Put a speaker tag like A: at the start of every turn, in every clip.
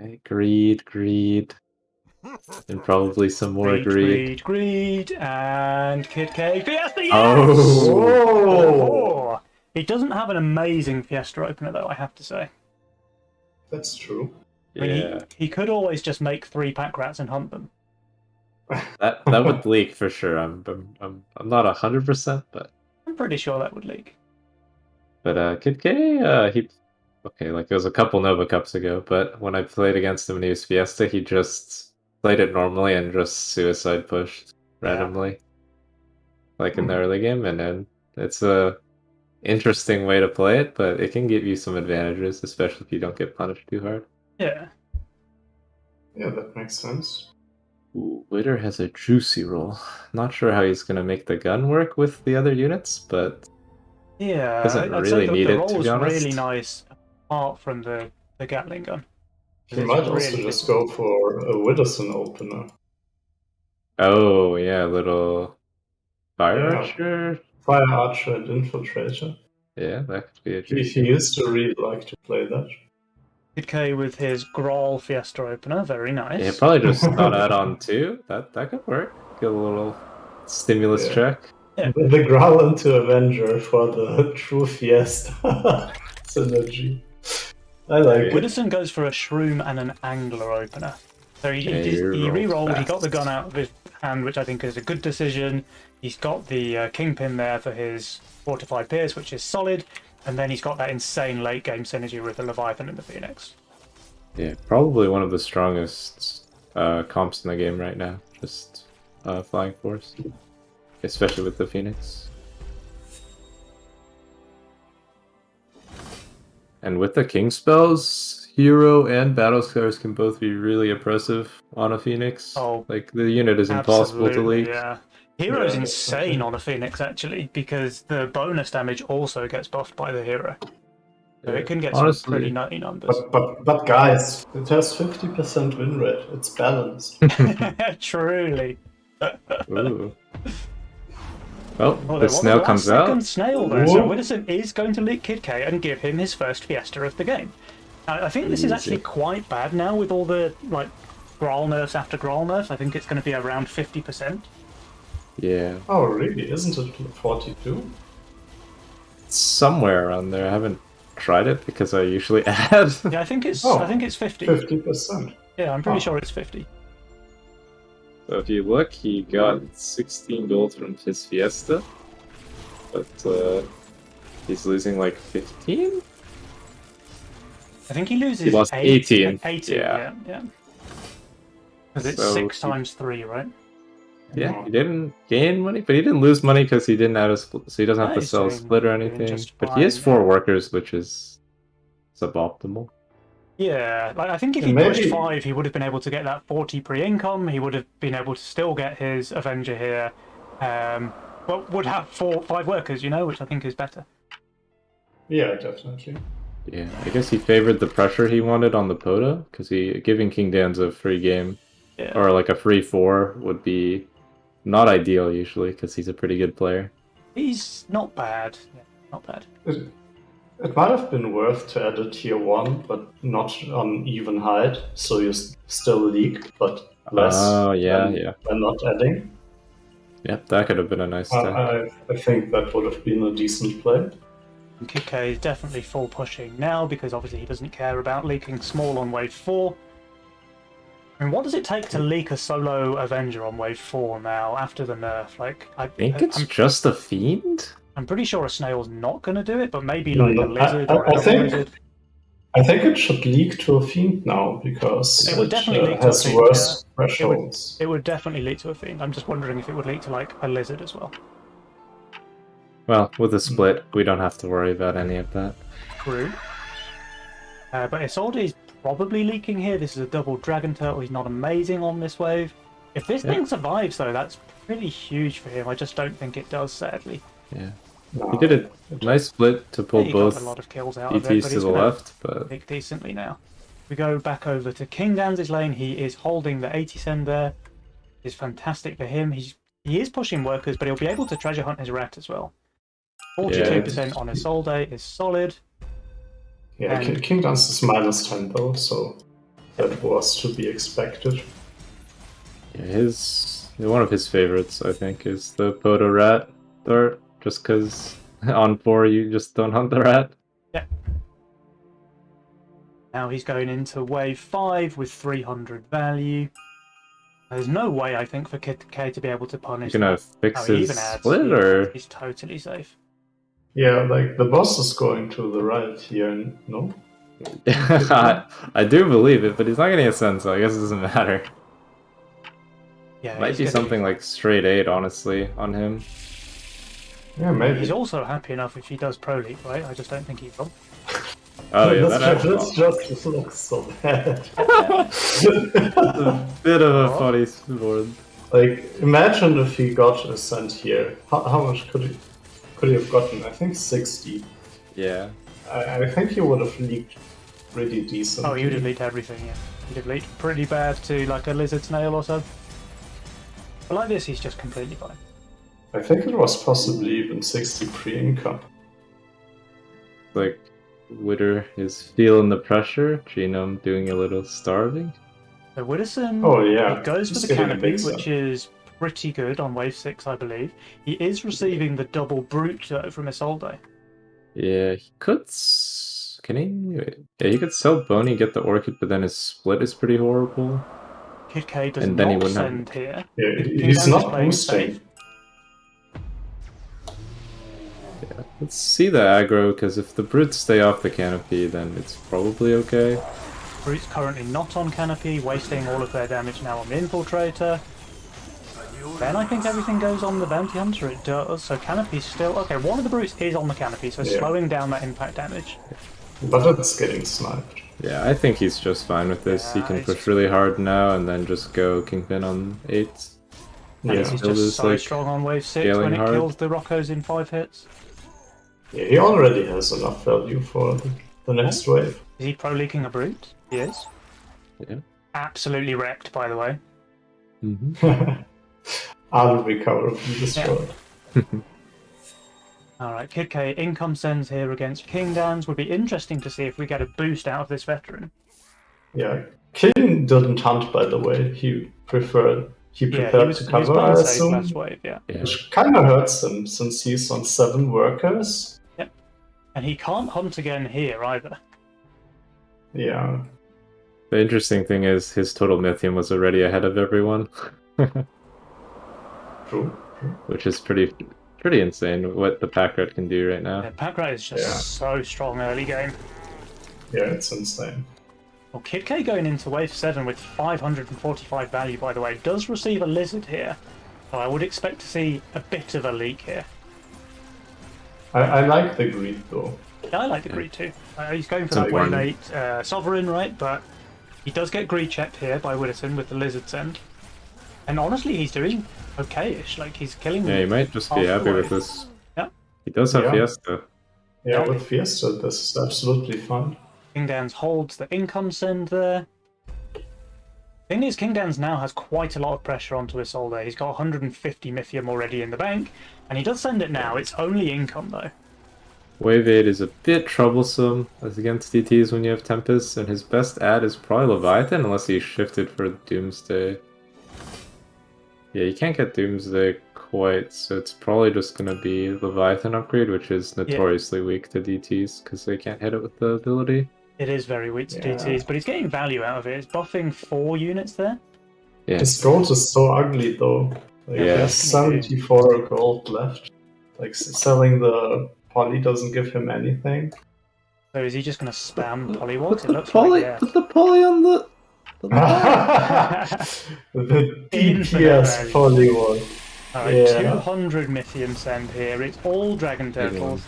A: Okay, greed, greed, and probably some more greed.
B: Greed, and KidK Fiesta, yes!
A: Oh!
B: He doesn't have an amazing Fiesta opener, though, I have to say.
C: That's true.
B: I mean,
A: Yeah,
B: he could always just make 3 pack rats and hunt them.
A: that would leak for sure. I'm not 100%, but
B: I'm pretty sure that would leak.
A: KidK, he okay, like it was a couple Nova Cups ago, but when I played against him and he was Fiesta, he just played it normally and just suicide pushed randomly, like in the early game, and then it's a interesting way to play it, but it can give you some advantages, especially if you don't get punished too hard.
B: Yeah.
C: Yeah, that makes sense.
A: Ooh, Witter has a juicy roll. Not sure how he's gonna make the gun work with the other units, but
B: Yeah,
A: doesn't
B: I'd
A: really
B: say
A: need
B: the
A: it,
B: roll
A: to
B: was
A: be honest.
B: really nice, apart from the Gatling gun.
C: He
B: It's
C: might also
B: really
C: just
B: visible.
C: go for a Widderson opener.
A: Oh yeah, little fire
C: Yeah.
A: archer.
C: Fire Archer and Infiltrator.
A: Yeah, that could be a
C: He
A: juicy.
C: used to really like to play that.
B: KidK with his Grawl Fiesta opener, very nice.
A: Yeah, probably just not add on 2. That could work. Get a little stimulus
C: Yeah.
A: check.
B: Yeah.
C: The Growl into Avenger for the true Fiesta synergy. I like it.
B: Widderson goes for a Shroom and an Angler opener. So he re-rolled, he got the gun out of his hand, which I think is a good decision. He's got the Kingpin there for his Fortified Pierce, which is solid. And then he's got that insane late game synergy with the Leviathan and the Phoenix.
A: Yeah, probably one of the strongest comps in the game right now. Just Flying Force. Especially with the Phoenix. And with the King spells, Hero and Battle Scars can both be really oppressive on a Phoenix.
B: Oh,
A: like, the unit is impossible to leak.
B: Yeah. Hero's
C: Yeah,
B: insane on a Phoenix, actually, because the bonus damage also gets buffed by the hero. So it can get some pretty nutty numbers.
C: But guys, it has 50% win rate. It's balanced.
B: Truly.
A: Ooh. Well,
B: Oh,
A: the snail comes out.
B: Second snail though, so Widderson is going to leak KidK and give him his first Fiesta of the game. I think this is actually quite bad now with all the like Grawl nerfs after Grawl nerfs. I think it's going to be around 50%.
A: Yeah.
C: Oh really? Isn't it 42?
A: It's somewhere around there. I haven't tried it because I usually add.
B: Yeah, I think it's 50.
C: 50%.
B: Yeah, I'm pretty sure it's 50.
A: So if you look, he got 16 gold from his Fiesta, but he's losing like 15?
B: I think he loses
A: He lost 18.
B: 18, yeah. Because it's
A: So
B: 6 times 3, right?
A: Yeah, he didn't gain money, but he didn't lose money because he didn't add a split, so he doesn't have to
B: He's
A: sell a
B: doing-
A: split or
B: doing
A: anything.
B: just
A: But he has
B: fine,
A: 4
B: yeah.
A: workers, which is suboptimal.
B: Yeah, like I think if he pushed 5, he would have been able to get that 40 pre-income. He would have been able to still get his Avenger here. But would have 5 workers, you know, which I think is better.
C: Yeah, definitely.
A: Yeah, I guess he favored the pressure he wanted on the Poda, because giving Kingdanzz a free game, or like a free 4, would be not ideal usually, because he's a pretty good player.
B: He's not bad. Yeah, not bad.
C: It might have been worth to add a tier 1, but not on even height, so you still leak, but less than not adding.
A: Yep, that could have been a nice stack.
C: I think that would have been a decent play.
B: KidK is definitely full pushing now, because obviously he doesn't care about leaking small on wave 4. I mean, what does it take to leak a solo Avenger on wave 4 now, after the nerf? Like,
A: I think it's just a Fiend?
B: I'm pretty sure a snail's not going to do it, but maybe like a lizard or
C: I
B: a lizard.
C: I think it should leak to a Fiend now, because
B: it would definitely leak to a
C: has
B: Fiend,
C: worse thresholds.
B: It would definitely leak to a Fiend. I'm just wondering if it would leak to like a lizard as well.
A: Well, with a split, we don't have to worry about any of that.
B: True. But Isolde is probably leaking here. This is a double Dragon Turtle. He's not amazing on this wave. If this thing survives, though, that's pretty huge for him. I just don't think it does, sadly.
A: Yeah. He did a nice split to pull both
B: got a lot of kills out of it,
A: ETs
B: but
A: to
B: he's
A: the
B: gonna
A: left, but
B: pick decently now. We go back over to Kingdanz's lane. He is holding the 80 send there. It's fantastic for him. He is pushing workers, but he'll be able to treasure hunt his rat as well. 42% on Isolde is solid.
C: Yeah,
B: And
C: Kingdanzz is -10 though, so That was to be expected.
A: Yeah, one of his favorites, I think, is the Poto Rat dart, just because on 4 you just don't hunt the rat.
B: Yeah. Now he's going into wave 5 with 300 value. There's no way, I think, for KidK to be able to punish
A: You're gonna fix his split, or
B: he's totally safe.
C: Yeah, like the boss is going to the right here, no?
A: I do believe it, but he's not getting a sense, so I guess it doesn't matter.
B: Yeah,
A: Might be something like straight 8, honestly, on him.
C: Yeah, maybe.
B: He's also happy enough if he does Pro League, right? I just don't think he will.
A: Oh yeah,
C: this just looks so bad.
A: It's a bit of a funny board.
C: Like, imagine if he got a cent here. How much could he have gotten? I think 60.
A: Yeah.
C: I think he would have leaked pretty decent.
B: Oh, he would have leaked everything, yeah. He'd have leaked pretty bad to like a lizard snail or so. But like this, he's just completely fine.
C: I think it was possibly even 60 pre-income.
A: Like, Widder is feeling the pressure. Genome doing a little starving.
B: So Widderson,
C: oh, yeah.
B: he goes for the canopy, which is pretty good on wave 6, I believe. He is receiving the double brute from Isolde.
A: Yeah, he could. Can he? Yeah, he could sell Boney, get the orchid, but then his split is pretty horrible.
B: KidK does
A: And then he
B: not
A: wouldn't have-
B: send here.
C: Yeah, he's not boosting.
A: Yeah, let's see the aggro, because if the brutes stay off the canopy, then it's probably okay.
B: Brute's currently not on canopy, wasting all of their damage now on the infiltrator. Then I think everything goes on the bounty hunter. It does. So canopy's still okay. One of the brutes is on the canopy, so slowing down that impact damage.
C: But it's getting sniped.
A: Yeah, I think he's just fine with this.
B: Yeah,
A: He can push really hard now and then just go Kingpin on 8.
B: Yeah, he's just so strong on wave 6 when it kills the Roccos in 5 hits.
C: Yeah, he already has enough value for the next wave.
B: Is he pro leaking a brute? He is.
A: Yeah.
B: Absolutely wrecked, by the way.
C: Unrecoverably destroyed.
B: Alright, KidK income sends here against Kingdanzz. Would be interesting to see if we get a boost out of this veteran.
C: Yeah, King didn't hunt, by the way. He prepared to cover, I assume.
B: Last wave, yeah.
C: Which kind of hurts him, since he's on 7 workers.
B: Yep. And he can't hunt again here, either.
C: Yeah.
A: The interesting thing is his total Mythium was already ahead of everyone.
C: True.
A: Which is pretty insane what the pack rat can do right now.
B: Yeah, pack rat is just so strong early game.
C: Yeah, it's insane.
B: Well, KidK going into wave 7 with 545 value, by the way, does receive a lizard here. So I would expect to see a bit of a leak here.
C: I like the greed, though.
B: Yeah, I like the greed too. He's going for that wave 8 sovereign, right? But he does get greed checked here by Widderson with the lizard send. And honestly, he's doing okay-ish. Like, he's killing them.
A: Yeah, he might just be happy with this.
B: Yeah.
A: He does have Fiesta.
C: Yeah, with Fiesta, this is absolutely fine.
B: Kingdanzz holds the income send there. Thing is, Kingdanzz now has quite a lot of pressure onto Isolde. He's got 150 Mythium already in the bank, and he does send it now. It's only income, though.
A: Wave 8 is a bit troublesome as against DTs when you have Tempest, and his best ad is probably Leviathan, unless he shifted for Doomsday. Yeah, you can't get Doomsday quite, so it's probably just going to be Leviathan upgrade, which is notoriously weak to DTs, because they can't hit it with the ability.
B: It is very weak to DTs, but he's getting value out of it. It's buffing 4 units there.
A: Yeah.
C: His gold is so ugly, though. Like, there's 74 gold left. Like, selling the poly doesn't give him anything.
B: So is he just going to spam polywalks? It looks
A: poly,
B: like,
A: put the poly on the...
C: The DPS polywalk.
B: Alright, 200 Mythium send here. It's all Dragon Turtles.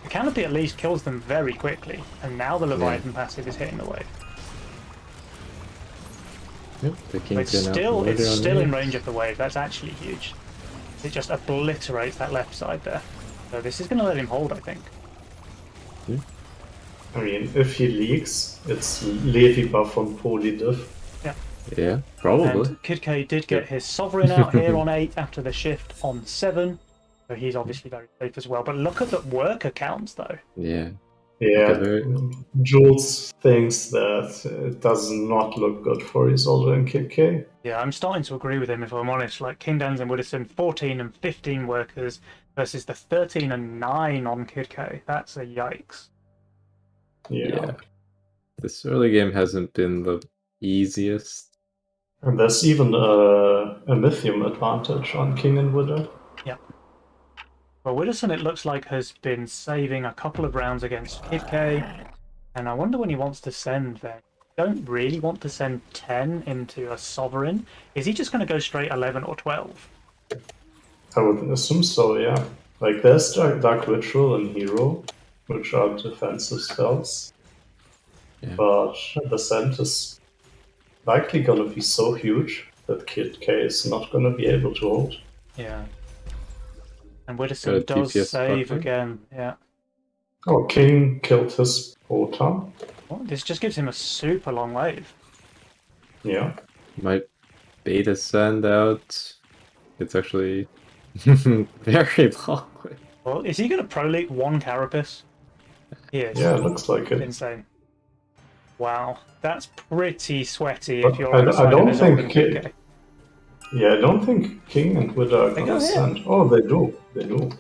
B: The canopy at least kills them very quickly, and now the Leviathan passive is hitting the wave.
A: Yep,
B: It's still in range of the wave. That's actually huge. It just obliterates that left side there. So this is going to let him hold, I think.
C: I mean, if he leaks, it's Levi buff on polydiff.
A: Yeah, probably.
B: And KidK did get his Sovereign out here on 8 after the shift on 7. So he's obviously very safe as well. But look at the worker counts, though.
A: Yeah.
C: Yeah, Jules thinks that it does not look good for Isolde and KidK.
B: Yeah, I'm starting to agree with him, if I'm honest. Like, Kingdanzz and Widderson, 14 and 15 workers versus the 13 and 9 on KidK. That's a yikes.
C: Yeah.
A: This early game hasn't been the easiest.
C: And there's even a lithium advantage on King and Widder.
B: Yeah. Well, Widderson, it looks like, has been saving a couple of rounds against KidK, and I wonder when he wants to send them. Don't really want to send 10 into a Sovereign. Is he just going to go straight 11 or 12?
C: I would assume so, yeah. Like, there's Dark Ritual and Hero, which are defensive spells. Yeah. But the send is likely going to be so huge that KidK is not going to be able to hold.
B: Yeah. And Widderson does save again, yeah.
C: Oh, King killed his Pota.
B: Well, this just gives him a super long wave.
C: Yeah.
A: Might beta send out. It's actually very long.
B: Well, is he going to Pro League one Carapace? He is.
C: Yeah, it looks like it.
B: Insane. Wow, that's pretty sweaty
C: but
B: if you're on the side
C: I don't
B: of
C: think Yeah, I don't think King and Widder are going to send. Oh, they do. They do.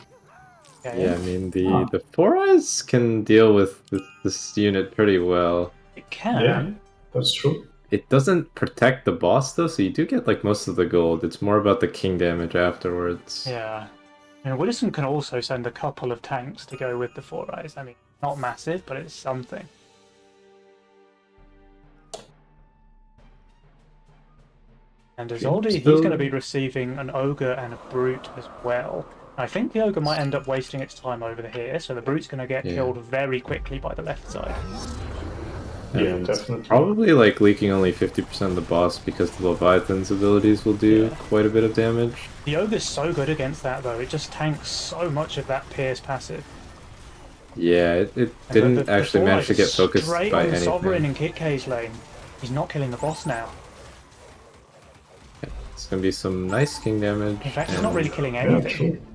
A: Yeah, I mean, the 4 Eyes can deal with this unit pretty well.
B: It can.
C: Yeah, that's true.
A: It doesn't protect the boss, though, so you do get, like, most of the gold. It's more about the king damage afterwards.
B: Yeah. And Widderson can also send a couple of tanks to go with the 4 Eyes. I mean, not massive, but it's something. And Isolde, he's going to be receiving an Ogre and a Brute as well. I think the Ogre might end up wasting its time over here, so the Brute's going to get killed very quickly by the left side.
C: Yeah, definitely.
A: Probably like leaking only 50% of the boss because the Leviathan's abilities will do quite a bit of damage.
B: The Ogre's so good against that though, it just tanks so much of that Pierce passive.
A: Yeah, it didn't actually manage to get focused
B: straight
A: by
B: on
A: anything.
B: Sovereign in KidK's lane. He's not killing the boss now.
A: It's gonna be some nice king damage.
B: In fact, he's not really killing anything.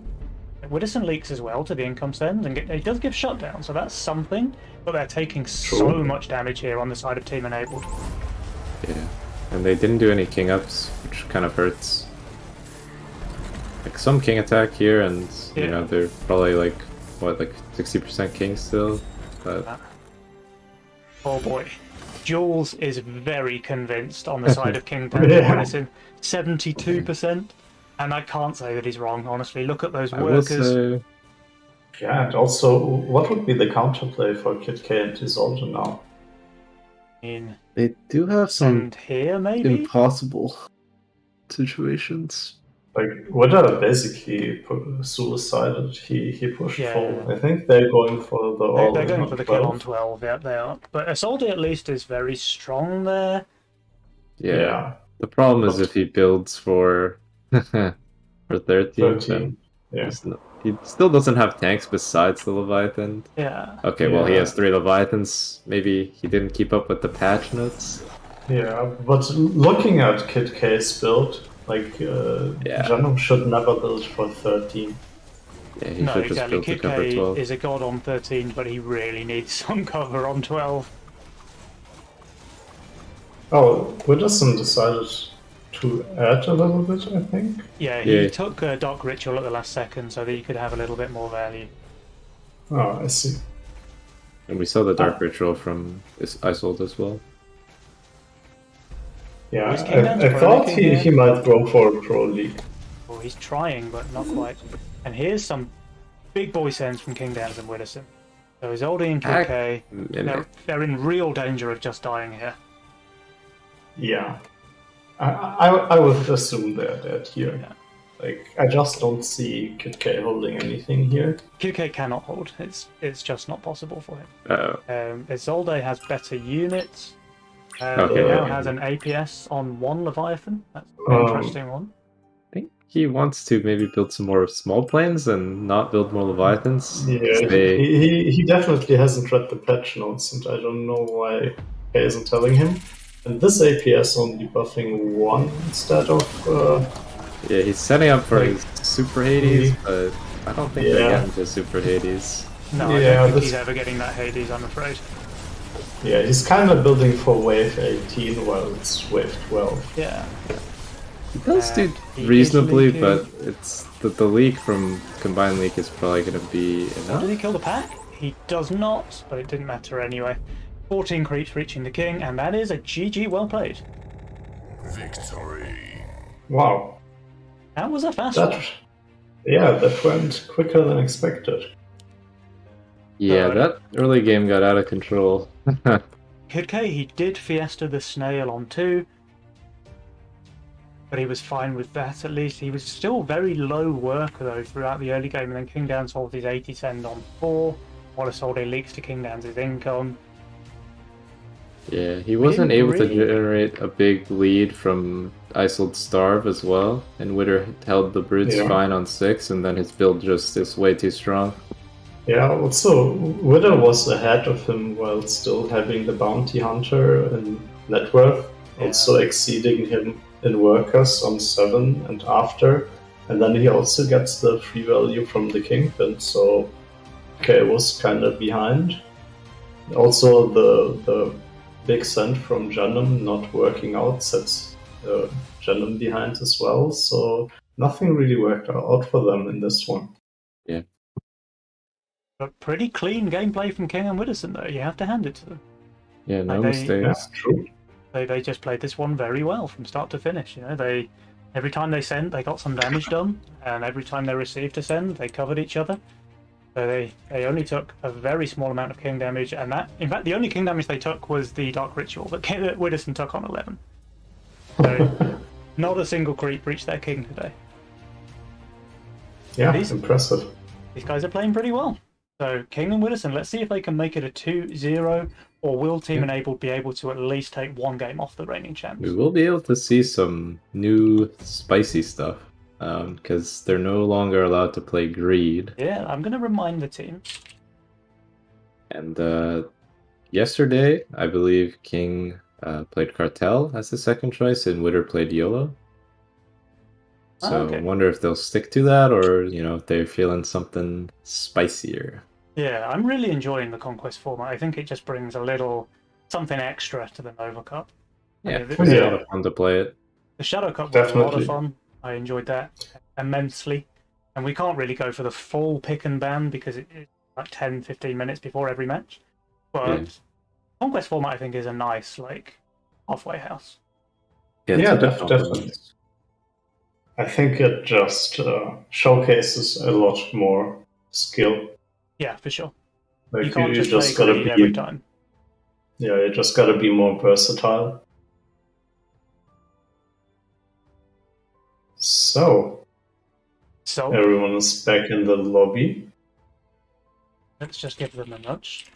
B: Widderson leaks as well to the income send, and he does give shutdown, so that's something, but they're taking so much damage here on the side of Team Enabled.
A: Yeah, and they didn't do any king ups, which kind of hurts. Like some king attack here, and you know, they're probably like, what, like 60% king still? But...
B: Oh boy. Jules is very convinced on the side of Kingdanzz and Widderson. 72%. And I can't say that he's wrong, honestly. Look at those workers.
C: Yeah, and also, what would be the counterplay for KidK and Isolde now?
B: I mean,
A: they do have some
B: here, maybe?
A: impossible situations.
C: Like, Widder basically suicided. He pushed full. I think they're going for the
B: They're going for the kill on 12, yeah, they are. But Isolde at least is very strong there.
A: Yeah. The problem is if he builds for 13.
C: Yeah.
A: He still doesn't have tanks besides the Leviathan.
B: Yeah.
A: Okay, well, he has 3 Leviathans. Maybe he didn't keep up with the patch notes.
C: Yeah, but looking at KidK's build, like, Janum should never build for 13.
A: Yeah, he should just build to cover 12.
B: Is a god on 13, but he really needs some cover on 12.
C: Oh, Widderson decided to add a little bit, I think.
B: Yeah, he took Dark Ritual at the last second so that he could have a little bit more value.
C: Oh, I see.
A: And we saw the Dark Ritual from Isolde as well.
C: Yeah, I thought he might go for a Pro League.
B: Well, he's trying, but not quite. And here's some big boy sends from Kingdanzz and Widderson. So Isolde and KidK, they're in real danger of just dying here.
C: Yeah. I would assume they're dead here.
B: Yeah.
C: Like, I just don't see KidK holding anything here.
B: KidK cannot hold. It's just not possible for him. Isolde has better units. He now has an APS on 1 Leviathan. That's an interesting one.
A: I think he wants to maybe build some more small planes and not build more Leviathans.
C: Yeah, he definitely hasn't read the patch notes, and I don't know why he isn't telling him. And this APS only buffing 1 instead of...
A: yeah, he's setting up for his Super Hades, but I don't think they're getting to Super Hades.
B: No, I don't think he's ever getting that Hades, I'm afraid.
C: Yeah, he's kind of building for wave 18 while it's wave 12.
B: Yeah.
A: He does do
B: he
A: reasonably,
B: is leaking.
A: but it's the leak from Combined Leak is probably going to be enough.
B: Did he kill the pack? He does not, but it didn't matter anyway. 14 creeps reaching the king, and that is a GG well played.
D: Victory.
C: Wow.
B: That was a fast one.
C: Yeah, that went quicker than expected.
A: Yeah, that early game got out of control.
B: KidK, he did Fiesta the Snail on 2, but he was fine with that at least. He was still very low work though throughout the early game, and then Kingdanzz holds his 80 send on 4, while Isolde leaks to Kingdanz's income.
A: Yeah, he wasn't able to
B: really
A: generate a big lead from Isolde Starve as well, and Widder held the brutes fine on 6, and then his build just is way too strong.
C: Yeah, also, Widder was ahead of him while still having the Bounty Hunter in net worth, also exceeding him in workers on 7 and after, and then he also gets the free value from the Kingpin, so okay, was kind of behind. Also, the big send from Jenem not working out sets Jenem behind as well, so nothing really worked out for them in this one.
A: Yeah.
B: But pretty clean gameplay from King and Widderson though, you have to hand it to them.
A: Yeah, no mistakes.
C: Yeah, true.
B: They just played this one very well from start to finish. You know, every time they sent, they got some damage done, and every time they received a send, they covered each other. So they only took a very small amount of king damage, and that, in fact, the only king damage they took was the Dark Ritual that Widderson took on 11. So not a single creep reached their king today.
C: Yeah, impressive.
B: These guys are playing pretty well. So King and Widderson, let's see if they can make it a 2-0, or will Team Enabled be able to at least take one game off the reigning champs?
A: We will be able to see some new spicy stuff, because they're no longer allowed to play Greed.
B: Yeah, I'm going to remind the team.
A: And yesterday, I believe King played Cartel as the second choice, and Widder played YOLO. So I wonder if they'll stick to that, or if they're feeling something spicier.
B: Yeah, I'm really enjoying the Conquest format. I think it just brings a little something extra to the Nova Cup.
A: Yeah, it's a lot of fun to play it.
B: The Shadow Cup was a lot of fun. I enjoyed that immensely. And we can't really go for the full pick and ban because it's like 10-15 minutes before every match. But Conquest format, I think, is a nice, halfway house.
C: Yeah, definitely. I think it just showcases a lot more skill.
B: Yeah, for sure.
C: Like
B: you can't
C: you
B: just play Greed every time.
C: Yeah, you just gotta be more versatile. So everyone is back in the lobby.
B: Let's just give them a nudge.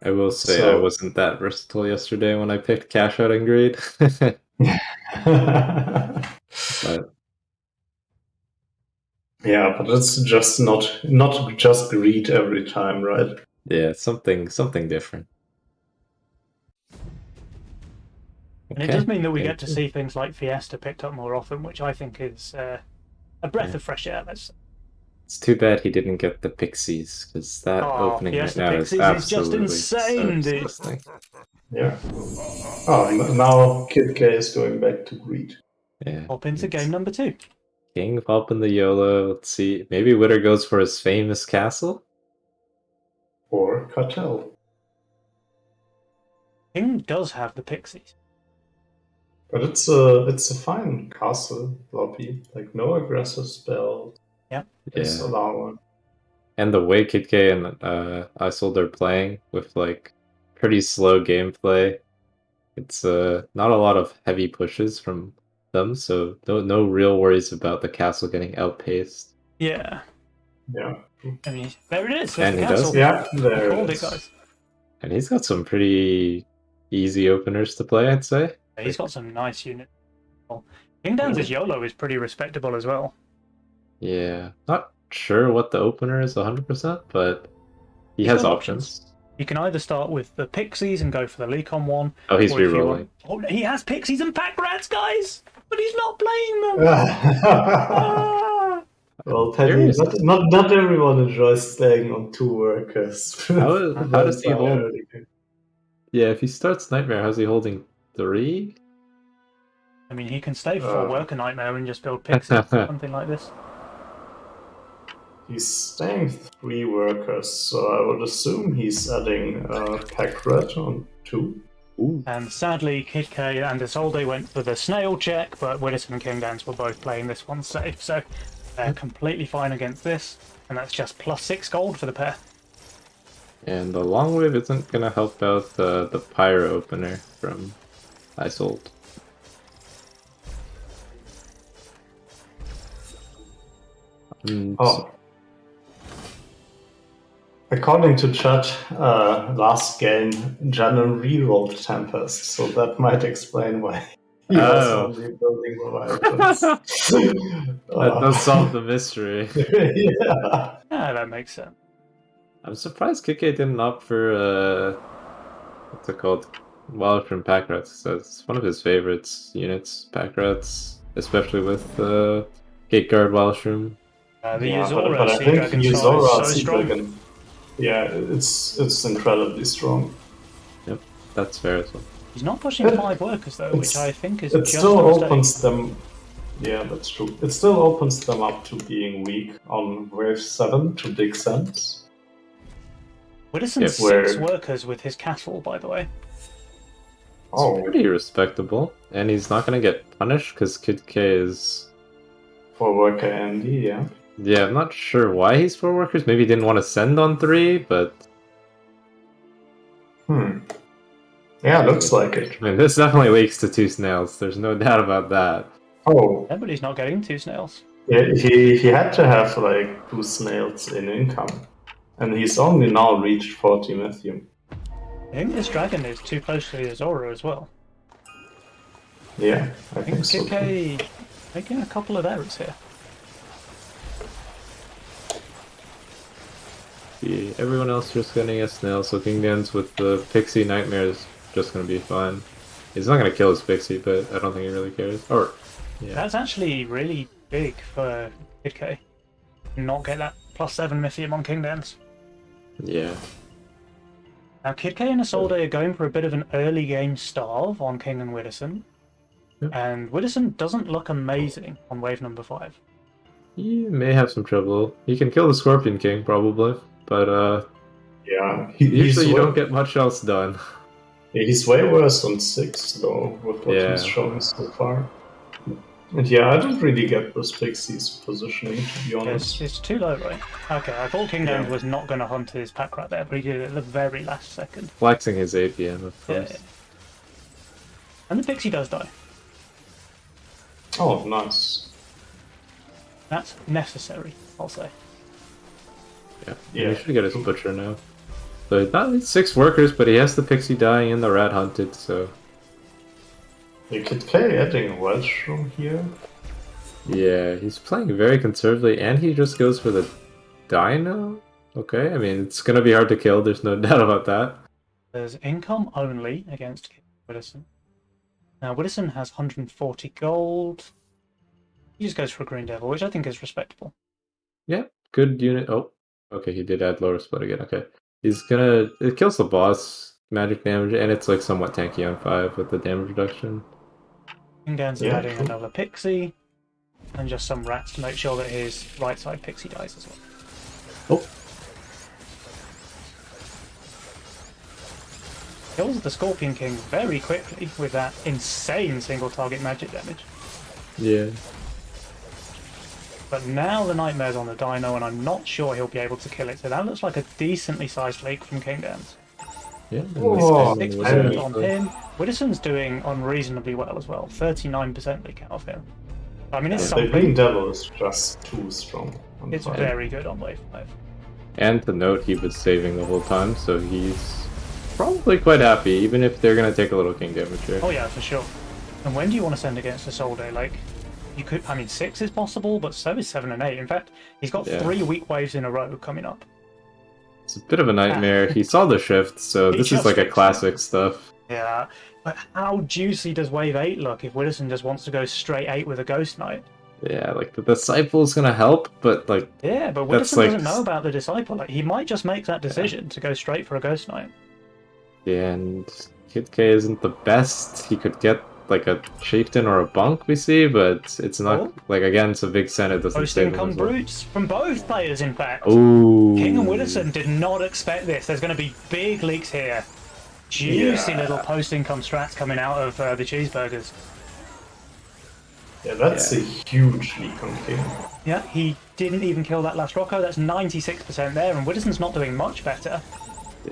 A: I will say I wasn't that versatile yesterday when I picked Cash Out and Greed. But
C: yeah, but it's just not just Greed every time, right?
A: Yeah, something different.
B: And it does mean that we get to see things like Fiesta picked up more often, which I think is a breath of fresh air. Let's say.
A: It's too bad he didn't get the Pixies, because that opening right now is absolutely
B: just insane, dude.
C: Yeah. Oh, now KidK is going back to Greed.
A: Yeah.
B: Hop into game number 2.
A: King popping the YOLO. Let's see. Maybe Widder goes for his famous castle?
C: Or Cartel.
B: King does have the Pixies.
C: But it's a fine castle lobby. Like, no aggressive spell.
B: Yep.
C: It's allowing.
A: And the way KidK and Isolde are playing with pretty slow gameplay, it's not a lot of heavy pushes from them, so no real worries about the castle getting outpaced.
B: Yeah.
C: Yeah.
B: I mean, there it is.
A: And
B: the
A: he
B: castle.
A: does.
C: Yeah, there
B: Called
C: it
B: it,
C: is.
B: guys.
A: And he's got some pretty easy openers to play, I'd say.
B: He's got some nice units. Kingdanz's YOLO is pretty respectable as well.
A: Yeah, not sure what the opener is 100%, but he has options.
B: You can either start with the Pixies and go for the Leak-On one.
A: Oh, he's rerolling.
B: Oh, he has Pixies and Pack Rats, guys! But he's not playing them!
C: Well, Penny,
A: Curious.
C: not everyone enjoys staying on 2 workers.
A: How does he hold?
C: early game.
A: Yeah, if he starts Nightmare, how's he holding 3?
B: I mean, he can stay 4 worker Nightmare and just build Pixies, something like this.
C: He's staying 3 workers, so I would assume he's adding Pack Red on 2.
A: Ooh.
B: And sadly, KidK and Isolde went for the snail check, but Widderson and Kingdanzz were both playing this one safe, so they're completely fine against this, and that's just +6 gold for the pair.
A: And the long wave isn't gonna help out the pyro opener from Isolde.
C: Oh. According to chat, last game, Jannen rerolled Tempest, so that might explain why he was only building Leviathans.
A: That does solve the mystery.
C: Yeah.
B: Ah, that makes sense.
A: I'm surprised KidK didn't opt for, what's it called? Wildframe Pack Rats. So it's one of his favorites units, Pack Rats, especially with Gateguard Wildshroom.
B: The
C: Yeah,
B: Yuzora
C: but I
B: Sea
C: think
B: Dragon
C: Yuzora
B: is so
C: Sea
B: strong.
C: Dragon, yeah, it's incredibly strong.
A: Yep, that's fair as well.
B: He's not pushing 5 workers though, which I think is
C: It
B: just
C: still
B: a mistake.
C: opens them. Yeah, that's true. It still opens them up to being weak on wave 7 to Big Sense.
B: Widderson's
C: Yep,
B: 6 workers with his castle, by the way.
A: It's pretty respectable, and he's not gonna get punished because KidK is...
C: For worker MD, yeah.
A: Yeah, I'm not sure why he's 4 workers. Maybe he didn't want to send on 3, but...
C: Yeah, looks like it.
A: I mean, this definitely leaks to 2 snails. There's no doubt about that.
C: Oh.
B: Yeah, but he's not getting 2 snails.
C: Yeah, he had to have like 2 snails in income. And he's only now reached 40 Mythium.
B: I think this dragon is too close to the Azora as well.
C: Yeah, I
B: I
C: think so.
B: KidK making a couple of errors here.
A: See, everyone else just getting a snail, so Kingdanzz with the Pixie Nightmare is just gonna be fine. He's not gonna kill his Pixie, but I don't think he really cares. Or, yeah.
B: That's actually really big for KidK. Not get that +7 Mythium on Kingdanzz.
A: Yeah.
B: Now KidK and Isolde are going for a bit of an early game starve on King and Widderson.
A: Yep.
B: And Widderson doesn't look amazing on wave number 5.
A: He may have some trouble. He can kill the Scorpion King, probably, but
C: yeah,
A: usually you don't get much else done.
C: He's way worse on 6 though, with what he's shown so far. And yeah, I don't really get this Pixie's positioning, to be honest.
B: It's too low, right? Okay, I thought Kingdanzz was not going to hunt his pack rat there, but he did it at the very last second.
A: Flexing his APM, of course.
B: Yeah. And the Pixie does die.
C: Oh, nice.
B: That's necessary, I'll say.
A: Yeah, he should get his Butcher now. So not 6 workers, but he has the Pixie dying and the Rat hunted, so...
C: You could play adding a Welsh from here.
A: Yeah, he's playing very conservatively, and he just goes for the Dino? Okay, I mean, it's gonna be hard to kill, there's no doubt about that.
B: There's income only against Widderson. Now, Widderson has 140 gold. He just goes for a Green Devil, which I think is respectable.
A: Yeah, good unit. Oh, okay, he did add lower split again, okay. He's gonna... It kills the boss, magic damage, and it's like somewhat tanky on 5 with the damage reduction.
B: Kingdanzz is adding another Pixie, and just some rats to make sure that his right side Pixie dies as well.
A: Oh.
B: Kills the Scorpion King very quickly with that insane single target magic damage.
A: Yeah.
B: But now the Nightmare's on the Dino, and I'm not sure he'll be able to kill it, so that looks like a decently sized leak from Kingdanzz.
A: Yeah.
B: 6% on him. Widderson's doing unreasonably well as well. 39% leak out of him. I mean, it's
C: The
B: something.
C: Green Devil is just too strong.
B: It's very good on wave 5.
A: And to note, he was saving the whole time, so he's probably quite happy, even if they're gonna take a little king damage here.
B: Oh yeah, for sure. And when do you want to send against Isolde? Like, you could. I mean, 6 is possible, but so is 7 and 8. In fact, he's got 3 weak waves in a row coming up.
A: It's a bit of a nightmare. He saw the shift, so this is like a classic stuff.
B: Yeah, but how juicy does wave 8 look if Widderson just wants to go straight 8 with a Ghost Knight?
A: Yeah, like the disciple's gonna help, but like
B: Yeah, but
A: that's
B: Widderson
A: like
B: doesn't know about the disciple. Like, he might just make that decision to go straight for a Ghost Knight.
A: yeah, and KidK isn't the best. He could get like a chieftain or a bunk we see, but it's not
B: Oh.
A: like again it's a big sen, it doesn't
B: Post
A: save him
B: income
A: as well.
B: brutes from both players, in fact.
A: Oh,
B: King and Widderson did not expect this. There's going to be big leaks here. Juicy little post income strats coming out of the cheeseburgers.
C: Yeah, that's a huge leak on King.
B: Yeah, he didn't even kill that last Rocco. That's 96% there, and Widderson's not doing much better.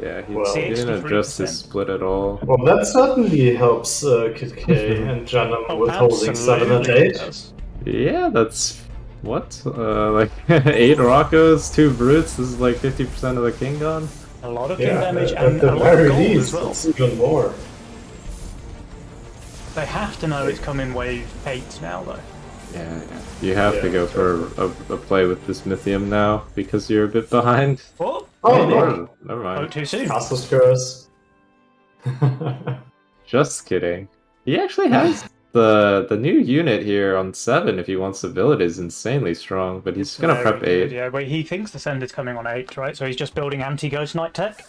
A: Yeah, he
C: Well,
A: didn't adjust his split at all.
C: Well, that certainly helps KidK and Janum with holding 7 and 8.
A: Yeah, that's what? Like 8 Roccos, 2 Brutes, this is like 50% of the King gone?
B: A lot of King damage
C: at
B: and
C: the
B: a lot
C: very
B: of gold
C: least,
B: as well.
C: it's even more.
B: They have to know it's coming wave 8 now, though.
A: Yeah. You have to go for a play with this Mythium now, because you're a bit behind.
B: Oh,
C: no.
A: Never mind.
B: Oh, too soon.
C: Castle's Curse.
A: Just kidding. He actually has the new unit here on 7 if he wants to build it is insanely strong, but he's gonna prep 8.
B: Yeah, but he thinks the Send is coming on 8, right? So he's just building anti-Ghost Knight tech?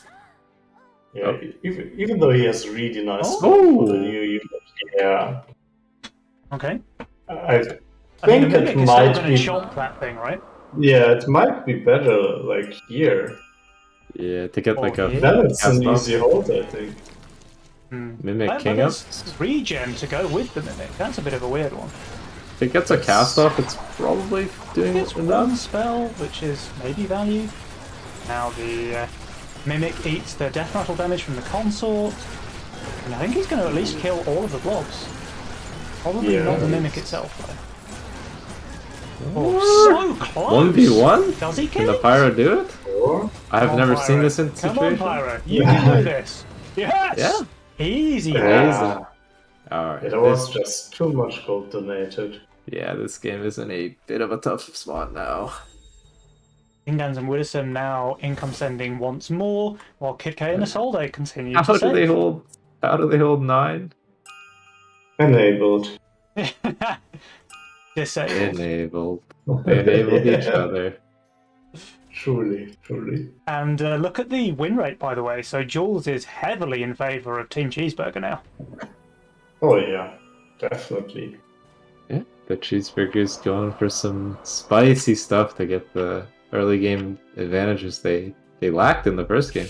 C: Yeah, even though he has really nice
B: Oh.
C: for the new unit. Yeah.
B: Okay.
C: I
B: I mean,
C: think
B: the Mimic
C: it
B: is still
C: might
B: going to
C: be.
B: chomp that thing, right?
C: Yeah, it might be better like here.
A: Yeah, to get like a
C: Then it's an
A: cast off.
C: easy hold, I think.
A: Mimic
B: But
A: King up.
B: there's regen to go with the Mimic. That's a bit of a weird one.
A: If it gets a cast off, it's probably doing
B: It's one
A: enough.
B: spell, which is maybe value. Now the Mimic eats the death rattle damage from the consort. And I think he's going to at least kill all of the blobs. Probably not the Mimic itself, though. Oh, so close!
A: 1v1?
B: Does he
A: Can
B: kill
A: the
B: it?
A: Pyro do it?
C: Or
A: I have
B: Come on,
A: never
B: Pyro.
A: seen this in
B: Come
A: situation.
B: on, Pyro. You can do this. Yes!
A: Yeah.
B: Easy.
C: yeah,
A: Alright.
C: it was just too much gold donated.
A: Yeah, this game is in a bit of a tough spot now.
B: Kingdanzz and Widderson now income sending once more, while KidK and Isolde continue
A: How
B: to
A: do they
B: save.
A: hold? How do they hold 9?
C: Enabled.
B: Disabled.
A: Enabled. They enabled each other.
C: Truly, truly.
B: And look at the win rate, by the way. So Jules is heavily in favour of Team Cheeseburger now.
C: Oh yeah, definitely.
A: Yeah, the cheeseburger's going for some spicy stuff to get the early game advantages they lacked in the first game.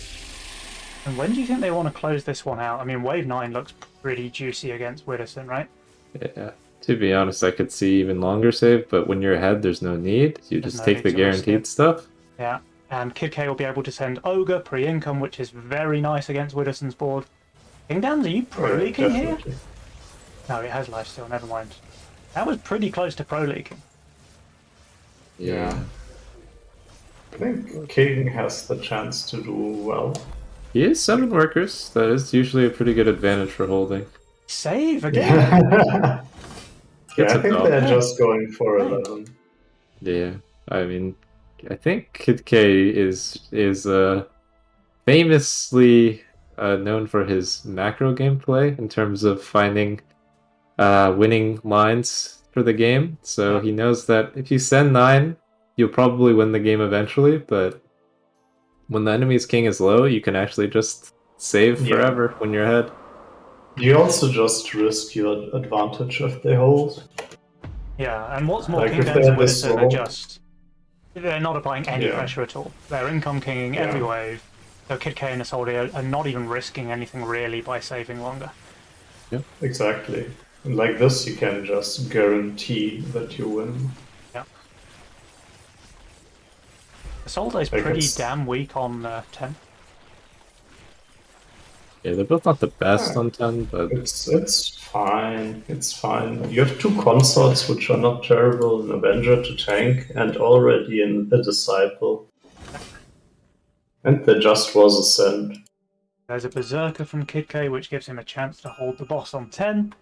B: And when do you think they want to close this one out? I mean, Wave 9 looks pretty juicy against Widderson, right?
A: Yeah. To be honest, I could see even longer save, but when you're ahead, there's no need. You
B: There's
A: just
B: no
A: take
B: need
A: the
B: to risk
A: guaranteed
B: it.
A: stuff.
B: Yeah. And KidK will be able to send Ogre pre-income, which is very nice against Widderson's board. Kingdanzz, are you pro leaking here?
C: Definitely.
B: No, it has lifesteal, never mind. That was pretty close to pro leaking.
C: Yeah. I think King has the chance to do well.
A: He is 7 workers. That is usually a pretty good advantage for holding.
B: Save again!
C: Yeah,
A: Gets
C: I
A: it
C: think
A: done.
C: they're just going for 11.
A: Yeah, I mean, I think KidK is famously known for his macro gameplay in terms of finding winning lines for the game. So he knows that if you send 9, you'll probably win the game eventually, but when the enemy's king is low, you can actually just save forever when you're ahead.
C: You also just risk your advantage if they hold.
B: Yeah, and what's more,
C: Like, if
B: Kingdanzz
C: they're
B: and
C: this
B: Widderson are
C: low-
B: just... They're not applying any pressure at all. They're income kinging every wave. So KidK and Isolde are not even risking anything really by saving longer.
C: Exactly. And like this, you can just guarantee that you win.
B: Yeah. Isolde is
C: Like
B: pretty
C: it's-
B: damn weak on 10.
A: Yeah, they're both not the best on 10, but
C: It's fine. It's fine. You have 2 consorts which are not terrible, an Avenger to tank, and already a Disciple. And there just was a send.
B: There's a Berserker from KidK, which gives him a chance to hold the boss on 10.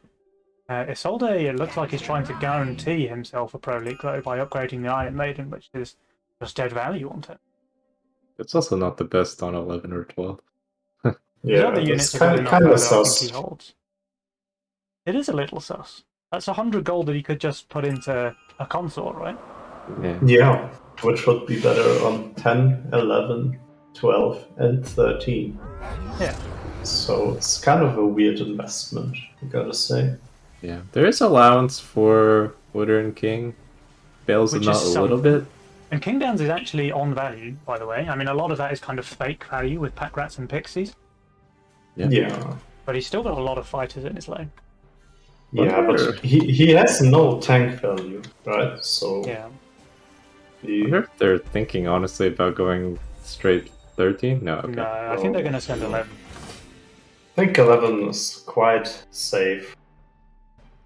B: Isolde, it looks like he's trying to guarantee himself a Pro League though by upgrading the Iron Maiden, which is just dead value on 10.
A: it's also not the best on 11 or 12.
B: The
C: Yeah,
B: other units
C: it's
B: are good enough
C: kind
B: though
C: of
B: that I think
C: sus.
B: he holds. It is a little sus. That's 100 gold that he could just put into a consort, right?
A: Yeah.
C: Yeah, which would be better on 10, 11, 12, and 13.
B: Yeah.
C: So it's kind of a weird investment, I gotta say.
A: Yeah. There is allowance for Widder and King. Bails them
B: Which
A: out
B: is
A: a little
B: something.
A: bit.
B: And Kingdanzz is actually on value, by the way. I mean, a lot of that is kind of fake value with pack rats and pixies,
C: Yeah.
B: but he's still got a lot of fighters in his lane.
C: Yeah,
A: Wonder-
C: but he has no tank value, right? So
B: Yeah.
A: I wonder if they're thinking honestly about going straight 13? No, okay.
B: No, I think they're going to send 11.
C: I think 11 is quite safe.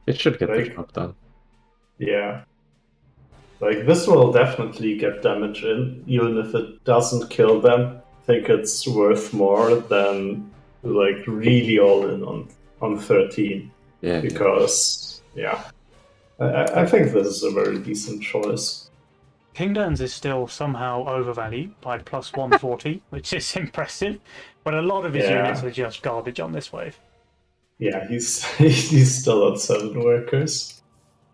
A: It should get the
C: Like-
A: job done.
C: Yeah. Like, this will definitely get damage in, even if it doesn't kill them. I think it's worth more than, like, really all in on 13.
A: Yeah.
C: Because, yeah. I think this is a very decent choice.
B: Kingdanzz is still somehow overvalued by plus 140, which is impressive, but a lot of his
C: Yeah.
B: units are just garbage on this wave.
C: Yeah, he's he's still at 7 workers.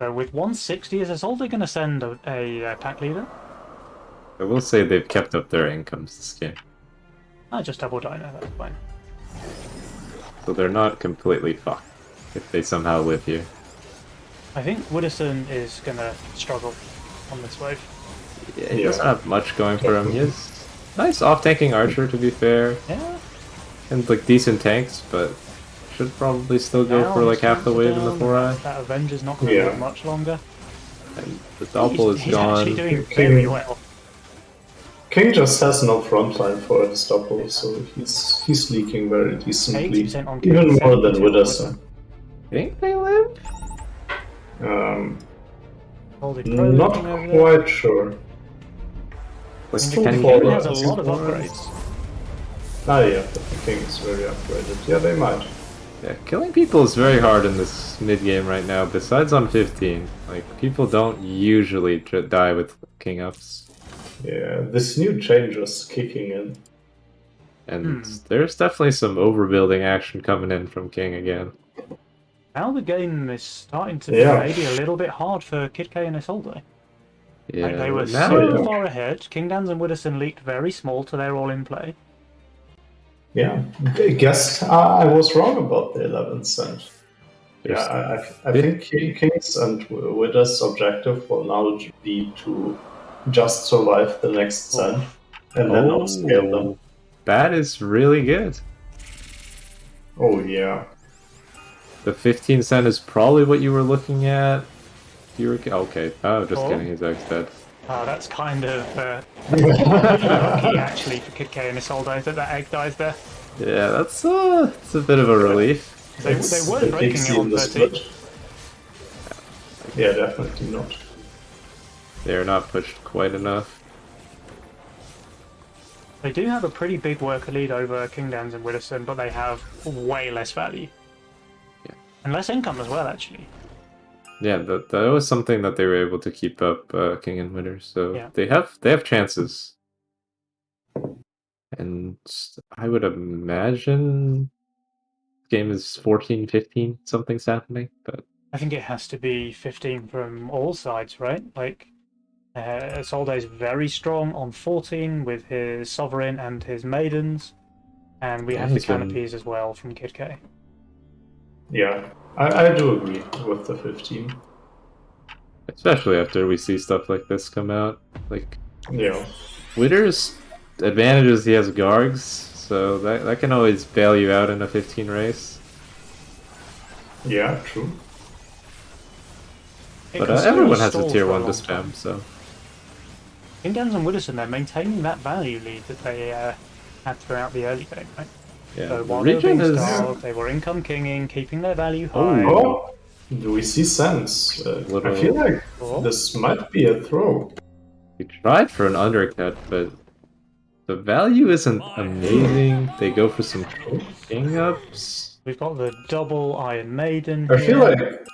B: So with 160, is Isolde going to send a pack leader?
A: I will say they've kept up their incomes this game.
B: Just double dino, that's fine.
A: So they're not completely fucked if they somehow live here.
B: I think Widderson is going to struggle on this wave.
A: Yeah, he doesn't have much going for him. He has nice off-tanking archer, to be fair,
B: Yeah.
A: and like decent tanks, but should probably still go
B: Now
A: for like
B: his
A: half the
B: tanks are
A: wave in the
B: down,
A: 4-eye.
B: That Avenger's not going to
C: Yeah.
B: live much longer.
A: And the Doppel is
B: He's
A: gone.
B: actually doing very well.
C: King just has no frontline for his double, so he's leaking very decently.
B: 80% on King,
C: Even more than
B: 72 on
C: Widderson.
A: Think they live?
B: Holding Pro
C: Not
B: looking over there.
C: quite sure.
A: Like,
B: And
C: Still
B: the
A: can
C: fall
B: King
C: back.
B: has a lot of
C: Still-
B: upgrades.
C: Ah, yeah, but the King is very upgraded. Yeah, they might.
A: Yeah, killing people is very hard in this mid game right now. Besides on 15, like people don't usually die with king ups,
C: Yeah, this new change is kicking in.
A: and there's definitely some overbuilding action coming in from king again.
B: Now the game is starting to be
C: Yeah.
B: maybe a little bit hard for KidK and Isolde.
A: Yeah,
B: Like they were
A: now
B: so
C: yeah.
B: far ahead. Kingdanzz and Widderson leaked very small to their all in play.
C: Yeah, I guess I was wrong about the 11th cent. Yeah,
A: there's-
C: I think King's and Widder's objective will now be to just survive the next cent and then upscale them.
A: That is really good.
C: Oh, yeah.
A: The 15 cent is probably what you were looking at. You were okay. Oh, just
B: Oh.
A: kidding. His egg's dead.
B: That's kind of lucky actually for KidK and Isolde that egg dies there.
A: Yeah, it's a bit of a relief.
B: They
C: It's
B: weren't
C: the
B: breaking
C: Pixie
B: it on
C: in the
B: 13.
C: split. Yeah, definitely not.
A: They're not pushed quite enough.
B: They do have a pretty big worker lead over Kingdanzz and Widderson, but they have way less value.
A: Yeah.
B: And less income as well, actually.
A: Yeah, that was something that they were able to keep up, King and Widder. So
B: Yeah.
A: they have chances, and I would imagine game is 14, 15, something's happening. But
B: I think it has to be 15 from all sides, right? Like, Isolde is very strong on 14 with his Sovereign and his Maidens. And we
A: Yeah,
B: have the
A: he's been-
B: Canopies as well from KidK.
C: Yeah, I do agree with the 15.
A: especially after we see stuff like this come out, like
C: Yeah.
A: Widder's advantages, he has Gargs, so that can always bail you out in a 15 race.
C: Yeah, true.
B: It
A: But
B: can still
A: everyone has a
B: stall
A: tier
B: for
A: 1 to
B: long
A: spam,
B: time.
A: so
B: Kingdanzz and Widderson, they're maintaining that value lead that they had throughout the early game, right?
A: yeah.
B: So
A: The
B: while they were
A: region
B: being
A: is
B: starved, they were income kinging, keeping their value high.
C: Oh, do we see sense? I feel like
B: Oh.
C: this might be a throw.
A: we tried for an undercut, but the value isn't amazing. They go for some king ups.
B: We've got the double Iron Maiden.
C: I feel
B: here.
C: like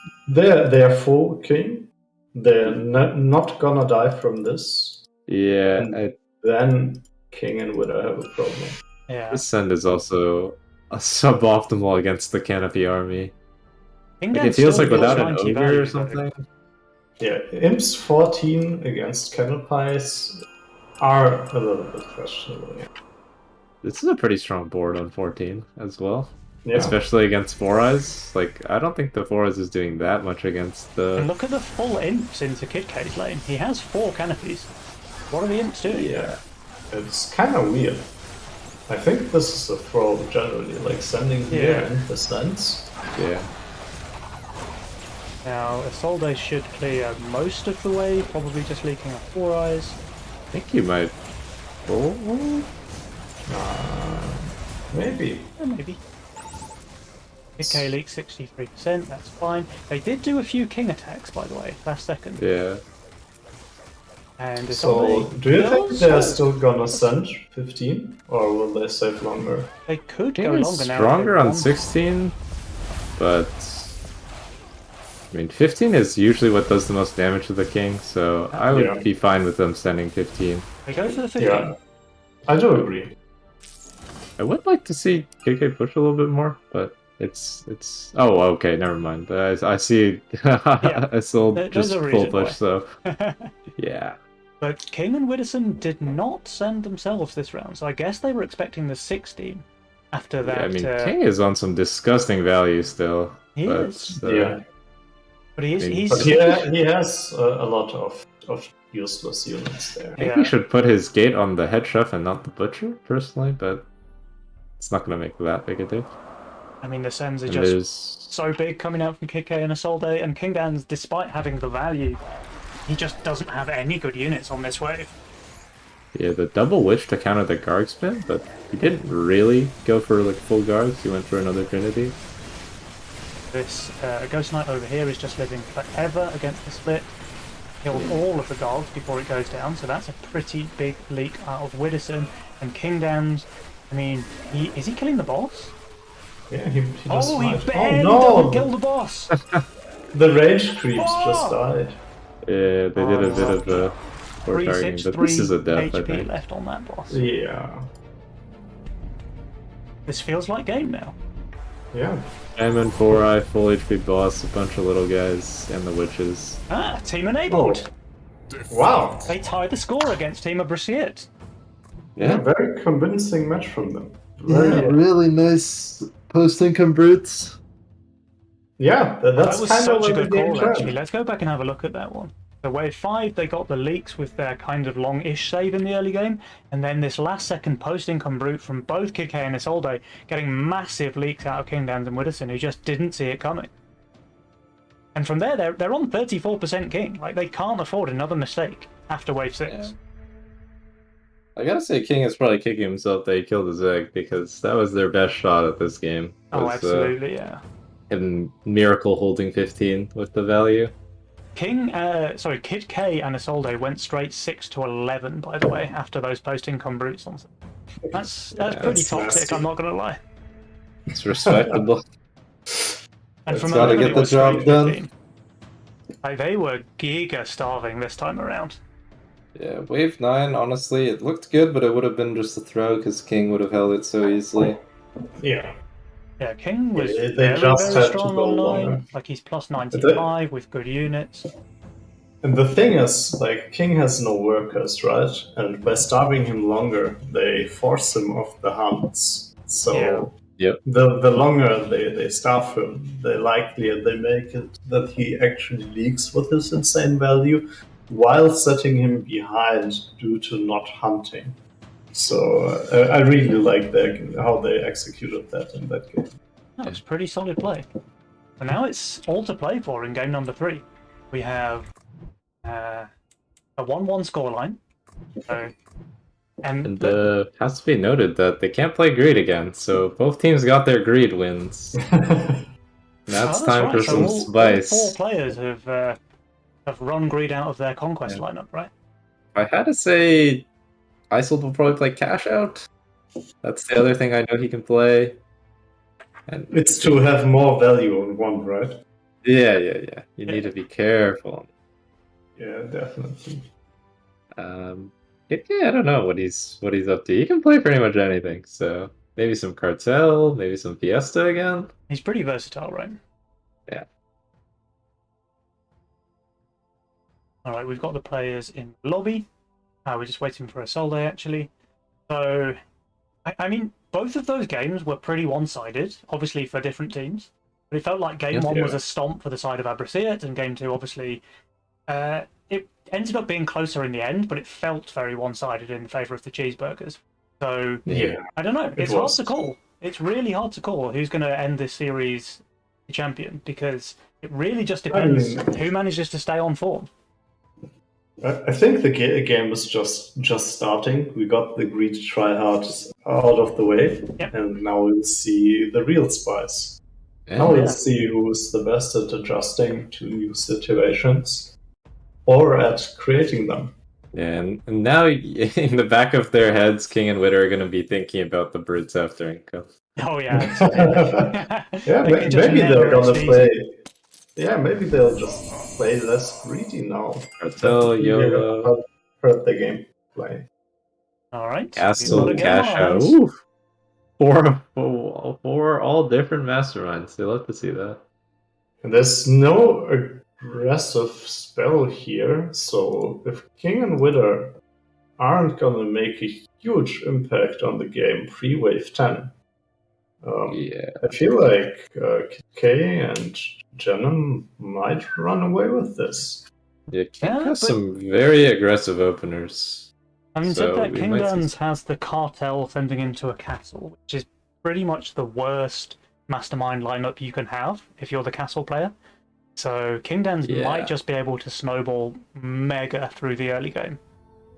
C: they're full king. They're not gonna die from this.
A: Yeah,
C: And then King and Widder have a problem.
B: Yeah.
A: this send is also a suboptimal against the Canopy army. Like, it feels like without an ogre or something.
C: Yeah, Imps 14 against Kettle Pies are a little bit questionable. Yeah.
A: This is a pretty strong board on 14 as well.
C: Yeah.
A: Especially against 4-Eyes. Like, I don't think the 4-Eyes is doing that much against the...
B: And look at the full imps into KidK's lane. He has 4 canopies. What are the imps doing?
C: Yeah, it's kind of weird. I think this is a throw generally, like sending here and descents.
A: Yeah.
B: Now, Isolde should clear most of the way, probably just leaking a 4-Eyes.
A: I think you might... Oh?
C: Maybe.
B: Yeah, maybe. KidK leaks 63%, that's fine. They did do a few king attacks, by the way, last second.
A: Yeah.
B: And
C: So, do you think they're still gonna send 15? Or will they save longer?
B: They could
A: King
B: go
A: is
B: longer now.
A: stronger on 16, but... I mean, 15 is usually what does the most damage to the king, so I would be fine with them sending 15.
B: They go for the 15.
C: Yeah, I do agree.
A: I would like to see KK push a little bit more, but it's... Oh, okay, never mind. I see Isolde just full push, so... Yeah.
B: But King and Widderson did not send themselves this round, so I guess they were expecting the 16 after that.
A: Yeah, I mean, King is on some disgusting value still.
B: He is.
C: Yeah.
B: But he
C: has a lot of useless units there.
A: I think he should put his gate on the head chef and not the butcher, personally, but it's not going to make that big a diff.
B: I mean, the sends are just so big coming out from KidK and Isolde, and Kingdanzz, despite having the value, he just doesn't have any good units on this wave.
A: Yeah, the double witch to counter the Garg spin, but he didn't really go for like full Gargs, he went for another Trinity.
B: This Ghost Knight over here is just living forever against the split. Killed all of the Gargs before it goes down, so that's a pretty big leak out of Widderson. And Kingdanzz, I mean, is he killing the boss?
C: Yeah, he just
B: he barely doesn't kill the boss!
C: The rage creeps just died.
A: Yeah, they did a bit of a poor targeting, but this is a death,
B: HP
A: I think.
B: left on that boss.
C: Yeah.
B: This feels like game now.
C: Yeah.
A: Diamond, 4-Eye, full HP boss, a bunch of little guys, and the witches.
B: Ah, team enabled!
C: Wow!
B: They tied the score against Team Abrasiert.
C: Yeah, very convincing match from them.
A: Really nice post-income brutes.
C: Yeah, that's
B: that was
C: kind
B: such
C: of
B: a good call,
C: turned.
B: actually. Let's go back and have a look at that one. So wave 5, they got the leaks with their kind of long-ish save in the early game, and then this last-second post-income brute from both KidK and Isolde getting massive leaks out of Kingdanzz and Widderson, who just didn't see it coming. And from there, they're on 34% king. Like, they can't afford another mistake after wave 6.
A: Yeah. I gotta say, King is probably kicking himself that he killed his egg, because that was their best shot at this game.
B: Oh, absolutely, yeah.
A: And Miracle holding 15 with the value.
B: KidK and Isolde went straight 6 to 11, by the way, after those post-income brutes on. That's pretty toxic,
C: nasty.
B: I'm not gonna lie.
A: It's respectable.
B: And from
A: gotta
B: 11,
A: get
B: it
A: the
B: was
A: job
B: straight
A: done.
B: 15. Like, they were giga starving this time around.
A: Yeah, wave 9, honestly, it looked good, but it would have been just a throw, because King would have held it so easily.
C: Yeah.
B: Yeah, King was
C: They
B: very
C: just had to
B: strong
C: go
B: on 9.
C: longer.
B: Like, he's plus 95 with good units.
C: And the thing is, like, King has no workers, right? And by starving him longer, they force him off the hunts. So the longer they starve him, the likelier they make it that he actually leaks with his insane value, while setting him behind due to not hunting. So I really like how they executed that in that game.
B: That was pretty solid play. And now it's all to play for in game number 3. We have a 1-1 scoreline. And
A: has to be noted that they can't play greed again, so both teams got their greed wins. That's time for some spice.
B: All 4 players have run greed out of their conquest lineup, right?
A: I had to say, Isolde will probably play cash out. That's the other thing I know he can play. And
C: it's to have more value on one, right?
A: Yeah. You need to be careful.
C: Yeah, definitely.
A: I don't know what he's up to. He can play pretty much anything. So maybe some cartel, maybe some fiesta again.
B: He's pretty versatile, right?
A: Yeah.
B: Alright, we've got the players in the lobby. We're just waiting for Isolde, actually. So, I mean, both of those games were pretty one-sided, obviously for different teams. But it felt like game one was a stomp for the side of Abrasiert, and game two, obviously, it ended up being closer in the end, but it felt very one-sided in favour of the cheeseburgers. So, I don't know. It's hard to call. It's really hard to call who's going to end this series champion, because it really just depends who manages to stay on form.
C: I think the game was just starting. We got the greedy tryhards out of the way, and now we'll see the real spice. Now we'll see who's the best at adjusting to new situations or at creating them.
A: Yeah, and now in the back of their heads, King and Widder are going to be thinking about the brutes after income.
B: Oh yeah.
C: Maybe they're gonna play. Yeah, maybe they'll just play less greedy now.
A: Cartel, YOLO.
C: Hurt the game play.
B: Alright.
A: Castle, cash out. Ooh. Four all different masterminds. You'll have to see that.
C: And there's no aggressive spell here, so if King and Widder aren't gonna make a huge impact on the game pre-wave 10, I feel like KidK and Jenon might run away with this.
A: Yeah, King has some very aggressive openers.
B: I mean, so that Kingdanzz has the cartel sending into a castle, which is pretty much the worst mastermind lineup you can have if you're the castle player. So Kingdanzz might just be able to snowball mega through the early game.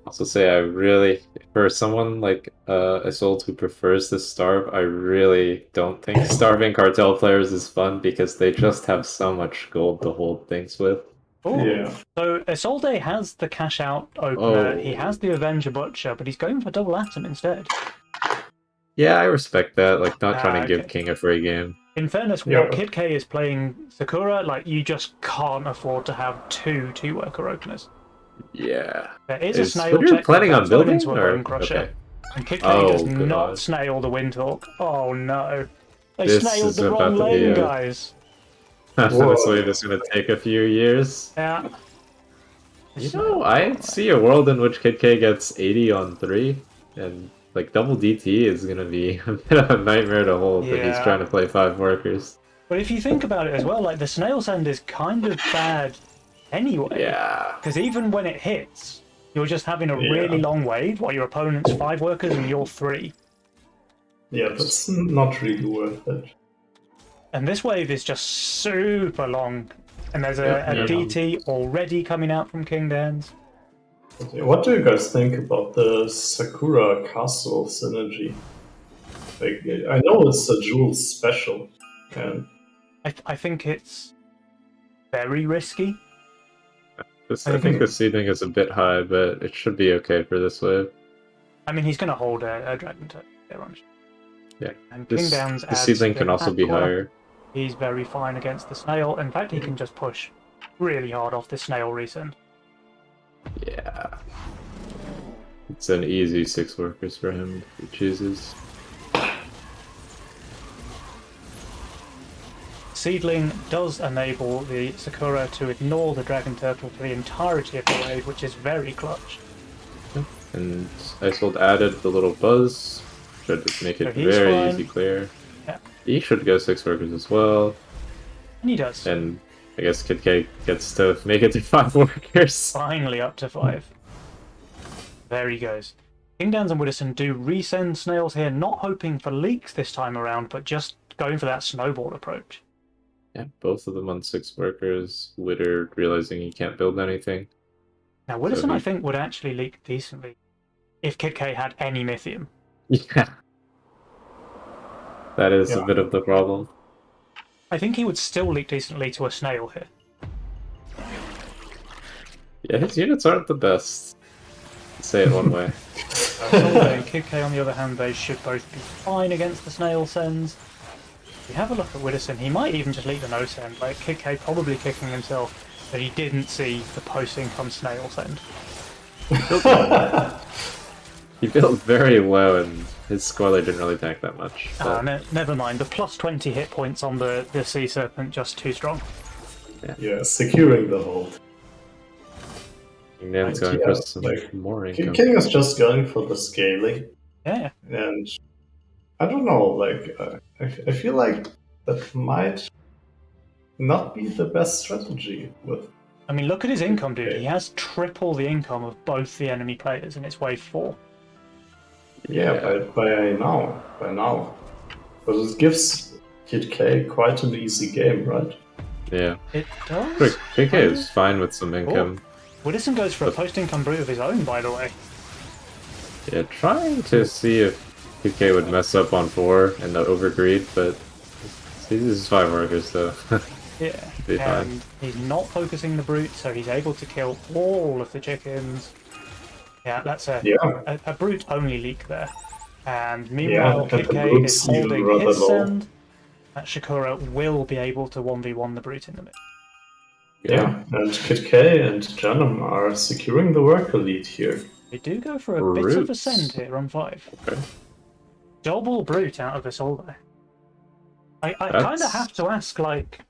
A: Also say I really, for someone like Isolde who prefers to starve, I really don't think starving cartel players is fun because they just have so much gold to hold things with.
B: Ooh. Yeah. So Isolde has the cash out opener, he has the Avenger Butcher, but he's going for double atom instead.
A: Yeah, I respect that, like not trying to give King a free game.
B: In fairness, while KidK is playing Sakura, like you just can't afford to have two worker openers.
A: Yeah.
B: There is a snail check
A: planning on building
B: into a Bone Crusher. And KidK does not snail the Windhawk. Oh no. They snailed the wrong lane, guys.
A: This wave is going to take a few years.
B: Yeah.
A: You know, I see a world in which KidK gets 80 on 3, and like double DT is going to be a bit of a nightmare to hold if he's trying to play 5 workers.
B: But if you think about it as well, like the snail send is kind of bad anyway.
A: Yeah.
B: Because even when it hits, you're just having a really long wave while your opponent's 5 workers and you're 3.
C: Yeah, that's not really worth it.
B: And this wave is just super long. And there's a DT already coming out from Kingdanzz.
C: Okay, what do you guys think about the Sakura Castle synergy? Like, I know it's a Jules special, and
B: I think it's very risky.
A: I think the seeding is a bit high, but it should be okay for this wave.
B: I mean, he's going to hold a Dragon Turtle.
A: Yeah,
B: and Kingdanzz
A: the seedling can also be higher.
B: He's very fine against the snail. In fact, he can just push really hard off the snail resend.
A: Yeah. It's an easy 6 workers for him if he chooses.
B: Seedling does enable the Sakura to ignore the Dragon Turtle for the entirety of the wave, which is very clutch.
A: And Isolde added the little buzz, should make it very easy clear.
B: Yeah.
A: He should go 6 workers as well.
B: And he does.
A: And I guess KidK gets to make it to 5 workers.
B: Finally up to 5. There he goes. Kingdanzz and Widderson do resend snails here, not hoping for leaks this time around, but just going for that snowball approach.
A: Yeah, both of them on 6 workers. Widder realizing he can't build anything.
B: Now, Widderson, I think, would actually leak decently if KidK had any Mythium.
A: Yeah. That is a bit of the problem.
B: I think he would still leak decently to a snail here.
A: Yeah, his units aren't the best. Let's say it one way.
B: KidK, on the other hand, they should both be fine against the snail sends. If you have a look at Widderson, he might even just leak the no send. Like, KidK probably kicking himself that he didn't see the posting from snail send.
A: He built very low, and his squaller didn't really tank that much.
B: Never mind. The plus 20 hit points on the Sea Serpent just too strong.
C: Yeah, securing the hold.
A: Kingdanz's going for some more income.
C: King is just going for the scaling.
B: Yeah.
C: And I don't know, like, I feel like that might not be the best strategy with.
B: I mean, look at his income, dude. He has triple the income of both the enemy players, and it's wave 4.
C: Yeah, by now. But it gives KidK quite an easy game, right?
A: Yeah.
B: It does.
A: KidK is fine with some income.
B: Widderson goes for a post-income brute of his own, by the way.
A: Yeah, trying to see if KidK would mess up on 4 and the overgreed, but this is 5 workers, though.
B: Yeah, and he's not focusing the brute, so he's able to kill all of the chickens. Yeah, that's a brute-only leak there. And meanwhile, KidK is holding his send. That Shakura will be able to 1v1 the brute in the mid.
C: Yeah, and KidK and Janum are securing the worker lead here.
B: They do go for a bit of a send here on 5.
A: Okay.
B: Double brute out of Isolde. I kind of have to ask, like,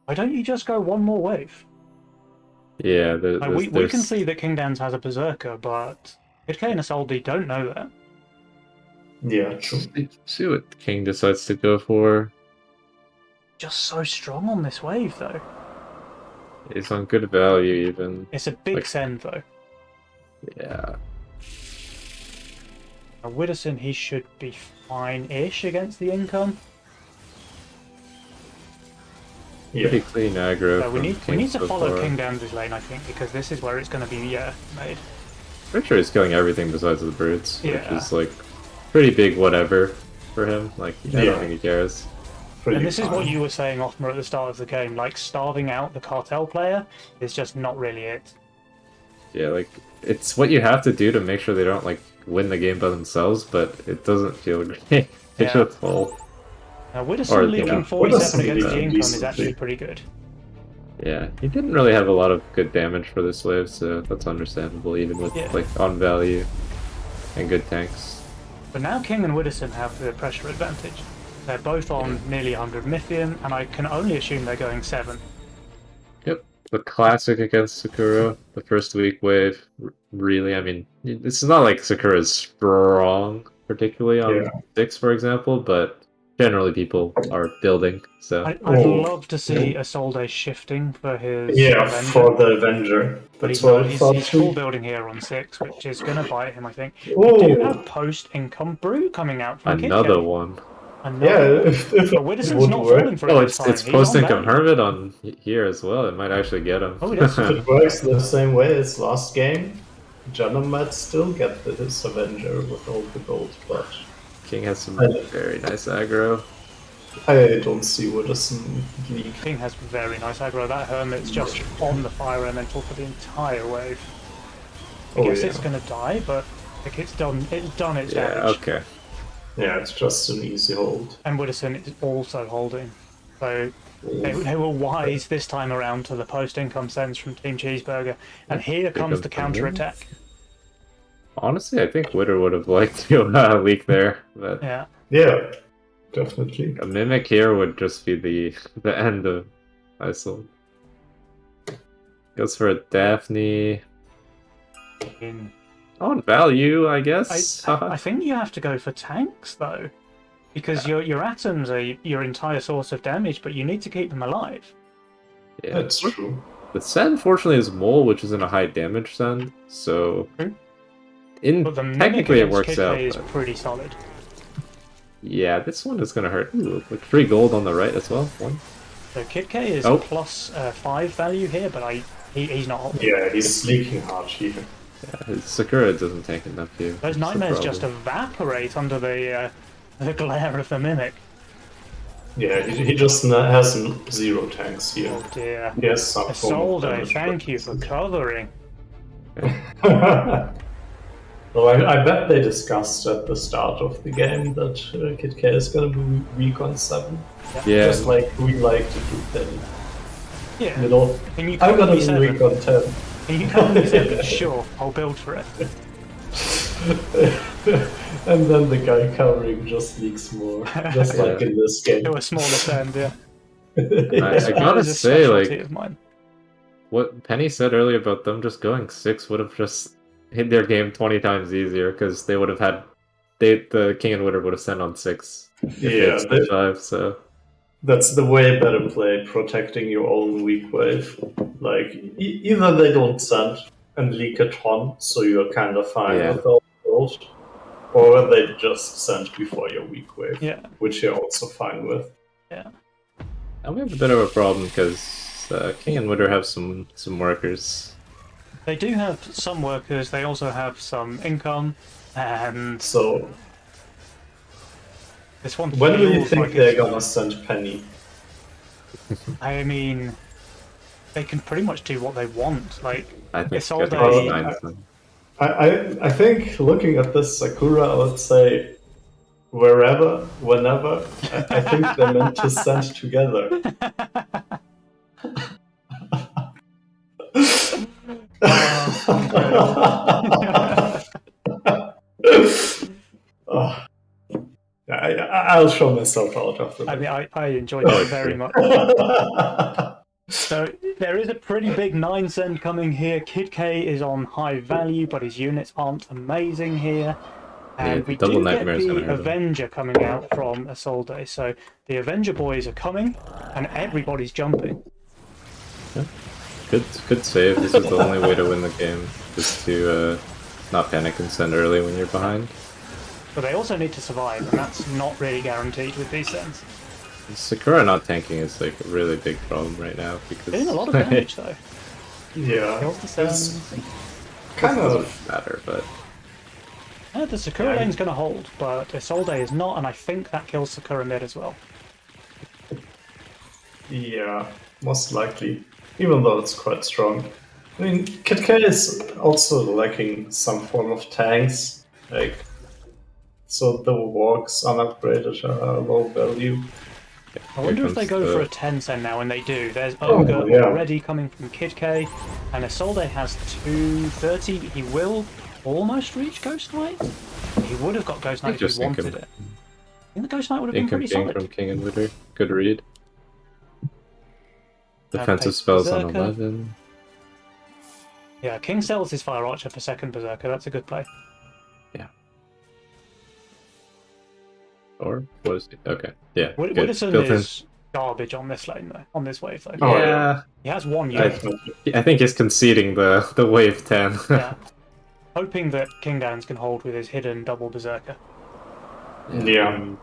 B: why don't you just go one more wave?
A: Yeah,
B: we can see that Kingdanzz has a berserker, but KidK and Isolde don't know that.
C: Yeah, true.
A: See what King decides to go for.
B: Just so strong on this wave, though.
A: It's on good value, even.
B: It's a big send, though.
A: Yeah.
B: Now, Widderson, he should be fine-ish against the income.
A: Pretty clean aggro.
B: So we need to follow Kingdanz's lane, I think, because this is where it's going to be made.
A: Pretty sure he's killing everything besides the brutes, which is like pretty big whatever for him. Like, I don't think he cares.
B: And this is what you were saying, Ofma, at the start of the game. Like, starving out the cartel player is just not really it.
A: Yeah, like, it's what you have to do to make sure they don't, like, win the game by themselves, but it doesn't feel great. It's just full.
B: Now, Widderson leaking 47 against the income is actually pretty good.
A: Yeah, he didn't really have a lot of good damage for this wave, so that's understandable, even with, like, on value and good tanks.
B: But now King and Widderson have the pressure advantage. They're both on nearly 100 Mythium, and I can only assume they're going 7.
A: Yep, the classic against Sakura, the first weak wave. Really, I mean, it's not like Sakura's strong, particularly on 6, for example, but generally people are building, so...
B: I'd love to see Isolde shifting for his Avenger.
C: For the Avenger.
B: But he's full building here on 6, which is going to bite him, I think. We do have post-income brew coming out from
A: Another one.
C: If
B: but Widderson's not falling for it this time.
A: It's post-income Hermit on here as well. It might actually get him.
B: Oh, yes.
C: If it works the same way as last game, Janum might still get his Avenger with all the gold, but...
A: King has some very nice aggro.
C: I don't see Widderson league.
B: King has very nice aggro. That Hermit's just on the fire elemental for the entire wave. I guess it's going to die, but like it's done its damage.
A: Okay.
C: Yeah, it's just an easy hold.
B: And Widderson is also holding. So they were wise this time around to the post-income sends from Team Cheeseburger. And here comes the counter-attack.
A: Honestly, I think Widder would have liked to leak there, but
C: yeah, definitely.
A: A mimic here would just be the end of Isolde. Goes for a Daphne. On value, I guess.
B: I think you have to go for tanks though, because your atoms are your entire source of damage, but you need to keep them alive.
C: Yeah, that's true.
A: The send, fortunately, is Mole, which is in a high damage send, so. Technically it works out.
B: Is pretty solid.
A: Yeah, this one is gonna hurt. Ooh, like 3 gold on the right as well. 1.
B: So KidK is plus 5 value here, but he's not holding.
C: Yeah, he's leaking hard here.
A: Yeah, his Sakura doesn't tank enough here.
B: Those nightmares just evaporate under the glare of the mimic.
C: Yeah, he just has 0 tanks here.
B: Oh dear.
C: Yes, some
B: Isolde, thank you for covering.
C: Well, I bet they discussed at the start of the game that KidK is going to be weak on 7.
A: Yeah.
C: Just like we like to do then.
B: Yeah.
C: You know, I'm going to be weak on 10.
B: Can you come with 7? Sure, I'll build for it.
C: And then the guy covering just leaks more. Just like in this game.
B: To a smaller send, yeah.
A: I gotta say, like, what Penny said earlier about them just going 6 would have just hit their game 20 times easier because they would have had the King and Widder would have sent on 6 if they
C: Yeah,
A: had sent 5. So
C: that's the way better play, protecting your own weak wave. Like, either they don't send and leak a ton, so you're kind of fine
A: Yeah.
C: with all gold, or they just send before your weak wave,
B: Yeah.
C: which you're also fine with.
B: Yeah.
A: and we have a bit of a problem because King and Widder have some workers.
B: They do have some workers, they also have some income, and
C: So,
B: this one
C: when do you
B: feels
C: think
B: like
C: they're
B: it's-
C: gonna send Penny?
B: I mean, they can pretty much do what they want. Like,
A: I think
B: Isolde-
A: it's 9 then.
C: I think looking at this Sakura, I would say wherever, whenever, I think they're meant to send together. Oh. I'll show myself out after
B: I
C: that.
B: mean, I enjoyed that very much. So there is a pretty big 9 cent coming here. KidK is on high value, but his units aren't amazing here. And
A: Yeah,
B: we
A: Double
B: do get
A: Nightmare's gonna
B: the
A: hurt him.
B: Avenger coming out from Isolde. So the Avenger boys are coming, and everybody's jumping.
A: Good save. This is the only way to win the game, just to not panic and send early when you're behind.
B: But they also need to survive, and that's not really guaranteed with these sends.
A: Sakura not tanking is like a really big problem right now because
B: Doing a lot of damage though.
C: Yeah,
B: Kills the
C: it's
B: sends.
C: kind
A: doesn't
C: of.
A: matter, but
B: The Sakura
C: Yeah.
B: lane's going to hold, but Isolde is not, and I think that kills Sakura mid as well.
C: Yeah, most likely. Even though it's quite strong. I mean, KidK is also lacking some form of tanks. Like, so the walks unupgraded are low value.
B: I wonder if they
A: comes
B: go
A: the-
B: for a 10 cent now, and they do. There's
C: Oh,
B: Ogre
C: yeah.
B: already coming from KidK, and Isolde has 230. He will almost reach Ghost Knight. He would have got Ghost Knight if
A: just
B: he wanted
A: income.
B: it. I think the Ghost Knight would have been
A: income
B: pretty
A: king
B: solid.
A: from King and Widder. Good read. Defensive
B: Pace
A: spells on
B: Berserker.
A: 11.
B: Yeah, King sells his Fire Archer for second Berserker. That's a good play.
A: Or what is it? Okay, yeah. good.
B: Widderson
A: Built in.
B: is garbage on this lane though. On this wave though.
C: Oh,
A: Yeah,
B: He has one
A: I,
B: unit.
A: I think he's conceding the wave 10.
B: Yeah. Hoping that Kingdanzz can hold with his hidden double Berserker.
C: Yeah.
A: And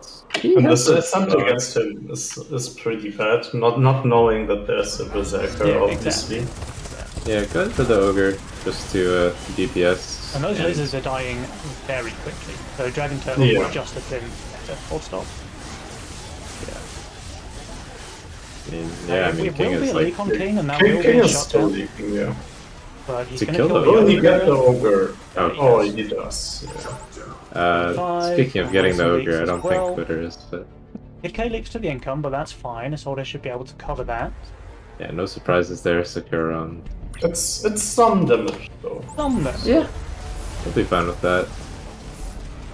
C: And the
A: has a
C: attempt
A: star.
C: against him is pretty bad. Not knowing that there's a Berserker,
B: Yeah,
C: obviously.
B: exactly.
A: Yeah, go for the ogre just to DPS.
B: And those lizards are dying very quickly. So Dragon Turtle
C: Yeah.
B: would just have been better. Full stop.
A: I
B: It
A: mean, King
B: will be
A: is
B: a
A: like
B: leak on King, and that
C: King
B: will be a
C: is still
B: shutdown.
C: leaking, yeah.
B: But he's
A: To
B: going
A: kill
B: to kill
A: the
B: the
C: Oh, he
B: ogre.
C: got the ogre.
A: Oh,
C: Oh, he does. Yeah.
B: Five,
A: speaking of getting the
B: also
A: ogre,
B: leaks
A: I
B: as
A: don't
B: well.
A: think Twitter is, but
B: KidK leaks to the income, but that's fine. Isolde should be able to cover that.
A: yeah, no surprises there. Sakura on.
C: It's some damage though.
B: Yeah.
A: I'll be fine with that.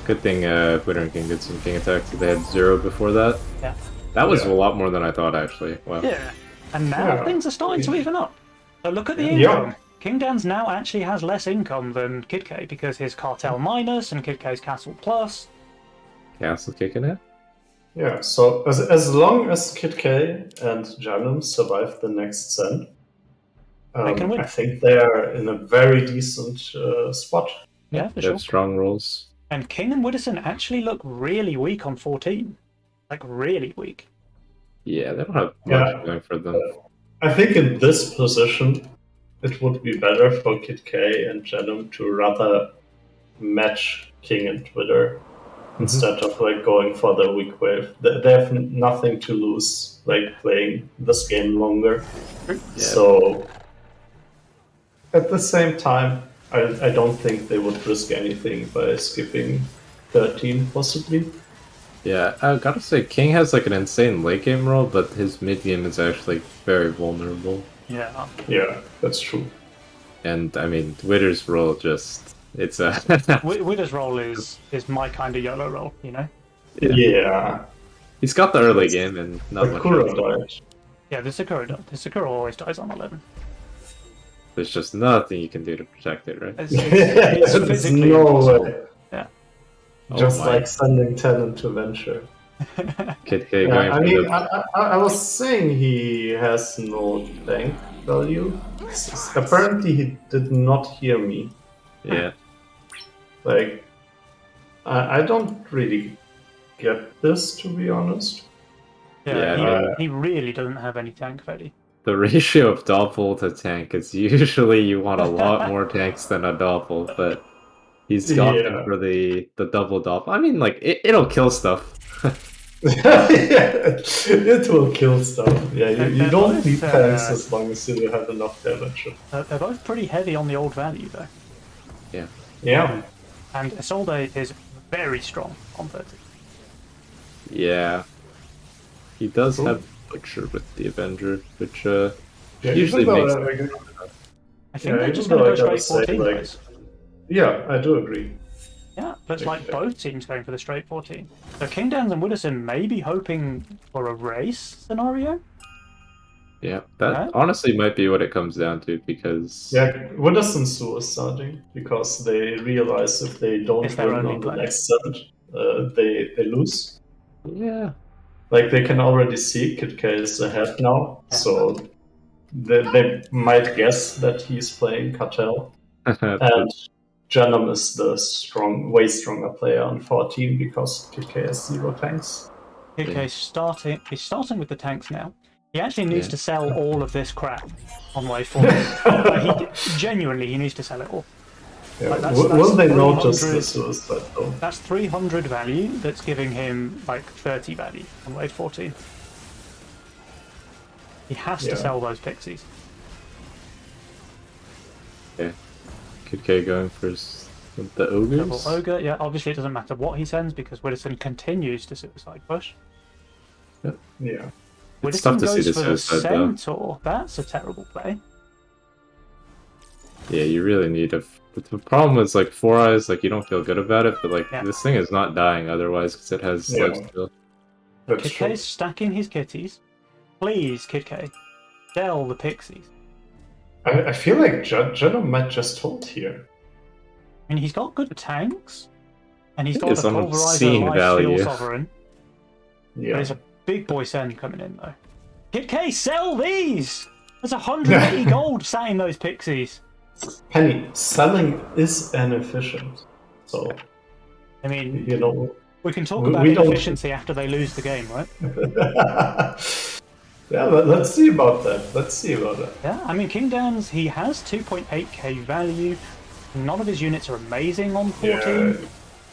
A: Good thing Widder and King did some King attacks. They had 0 before that.
B: Yeah.
A: That was
C: Yeah.
A: a lot more than I thought, actually. Wow.
B: Yeah. And now
C: Yeah.
B: things are starting to even up. So look at the
C: Yeah.
B: income. Kingdanzz now actually has less income than KidK because his Cartel minus and KidK's Castle plus.
A: Castle kicking it.
C: Yeah, so as long as KidK and Janum survive the next send,
B: They can win.
C: I think they're in a very decent spot.
B: Yeah, for
A: They
B: sure.
A: have strong rolls.
B: And King and Widderson actually look really weak on 14. Like, really weak.
A: Yeah, they don't have much
C: Yeah.
A: going for them.
C: I think in this position, it would be better for KidK and Janum to rather match King and Twitter instead of like going for the weak wave. They have nothing to lose, like playing this game longer.
A: Yeah.
C: So at the same time, I don't think they would risk anything by skipping 13 possibly.
A: Yeah, I gotta say, King has like an insane late game role, but his mid game is actually very vulnerable.
B: Yeah.
C: Yeah, that's true.
A: And I mean, Widder's role just it's a
B: Widder's role is my kind of YOLO role, you know?
C: Yeah.
A: he's got the early game and not much
C: Sakura
A: else.
C: died.
B: Yeah, the Sakura always dies on 11.
A: There's just nothing you can do to protect it, right?
B: It's
C: There's
B: physically
C: no
B: impossible.
C: way.
B: Yeah.
C: Just
A: my.
C: like sending 10 into Venture.
A: KidK
C: Yeah,
A: going
C: I
A: for
C: mean,
A: the...
C: I was saying he has no tank value. Apparently, he did not hear me.
A: Yeah.
C: Like, I don't really get this, to be honest.
B: Yeah,
A: Yeah,
B: he really doesn't have any tank value.
A: the ratio of Doppel to tank is usually you want a lot more tanks than a Doppel, but he's opting for the double Doppel. I mean, like, it'll kill stuff.
C: It will kill stuff. Yeah, you
B: They're
C: don't
B: both,
C: need tanks as long as you have enough damage.
B: They're both pretty heavy on the old value, though.
A: Yeah.
C: Yeah.
B: And Isolde is very strong on 30.
A: Yeah. He does
C: Cool.
A: have Butcher with the Avenger, which
C: Yeah,
A: usually
C: even though
A: makes...
B: I think they're
C: even
B: just going to
C: though
B: go
C: I gotta
B: straight
C: say,
B: 14,
C: like-
B: guys.
C: Yeah, I do agree.
B: Yeah, looks like both teams going for the straight 14. So Kingdanzz and Widderson may be hoping for a race scenario.
A: Yeah, that
B: Right.
A: honestly might be what it comes down to, because...
C: Yeah, Widderson suiciding because they realize if they don't
B: It's their
C: win
B: only
C: on the
B: play.
C: next set, they lose.
A: Yeah.
C: Like they can already see KidK is ahead now, so they might guess that he's playing Cartel. And Janum is the way stronger player on 14 because KidK has 0 tanks.
B: KidK he's starting with the tanks now. He actually needs to sell all of this crap on wave 14. Genuinely, he needs to sell it all.
C: Yeah.
B: Like, that's
C: will they
B: 300
C: notice the suicide though?
B: That's 300 value that's giving him like 30 value on wave 14. He has to sell those pixies.
A: Yeah. KidK going for the ogres?
B: Double ogre, yeah, obviously it doesn't matter what he sends because Widderson continues to suicide push.
C: Yeah.
A: It's tough
B: Widderson
A: to see
B: goes
A: the
B: for the
A: suicide, though.
B: centaur. That's a terrible play.
A: Yeah, you really need a... The problem is, like, 4 eyes, like, you don't feel good about it, but, like, this thing is not dying otherwise because it has lifesteal.
B: KidK's stacking his kitties. Please, KidK, sell the pixies.
C: I feel like Janum might just hold here.
B: I mean, he's got good tanks, and he's got the
A: some
B: Pulverizer
A: obscene
B: Life
A: value.
B: Steel Sovereign.
C: Yeah.
B: There's a big boy send coming in, though. KidK, sell these! There's 180 gold sat in those pixies.
C: Penny, selling is inefficient. So,
B: I mean,
C: you know,
B: we can talk
C: we
B: about
C: don't-
B: inefficiency after they lose the game, right?
C: yeah, let's see about that.
B: Yeah, I mean, Kingdanzz, he has 2.8k value. None of his units are amazing on 14.
C: Yeah,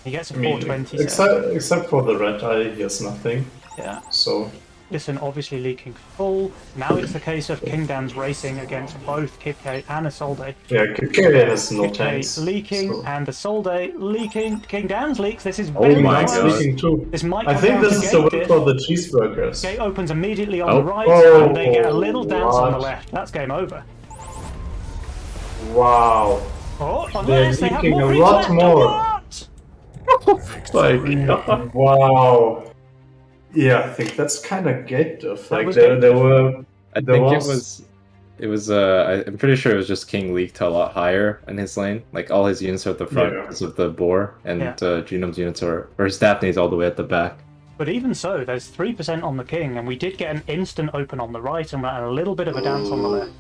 B: He gets a
C: I mean,
B: 420
C: except for the red eye, he has nothing.
B: Yeah.
C: So,
B: Listen, obviously leaking full. Now it's the case of Kingdanzz racing against both KidK and Isolde.
C: yeah, KidK has no
B: KidK
C: tanks.
B: leaking
C: so.
B: and Isolde leaking. Kingdanzz leaks. This is
A: Oh
B: very
A: my
B: close.
A: God.
C: Leaking too.
B: This might
C: I
B: come
C: think
B: down
C: this
B: to
C: is the
B: gate
C: win
B: diff.
C: for the cheeseburgers.
B: Gate opens immediately on
A: Oh.
B: the right,
C: Oh,
B: and they get a little dance on the
C: what?
B: left. That's game over.
C: Wow.
B: Oh, unless they have
C: leaking
B: more
C: a
B: creeps
C: lot
B: left.
C: more.
B: What?
A: My God.
C: Wow. Yeah, I think that's kind of gate diff. Like
B: was
C: there
B: gate
C: were.
A: I
C: There
A: think
C: was-
A: it was I'm pretty sure it was just King leaked a lot higher in his lane. Like all his units are at the front
C: Yeah.
A: because of the boar, and
B: Yeah.
A: Genom's units are, or his Daphne's all the way at the back.
B: But even so, there's 3% on the king, and we did get an instant open on the right and a little bit of a dance on the left.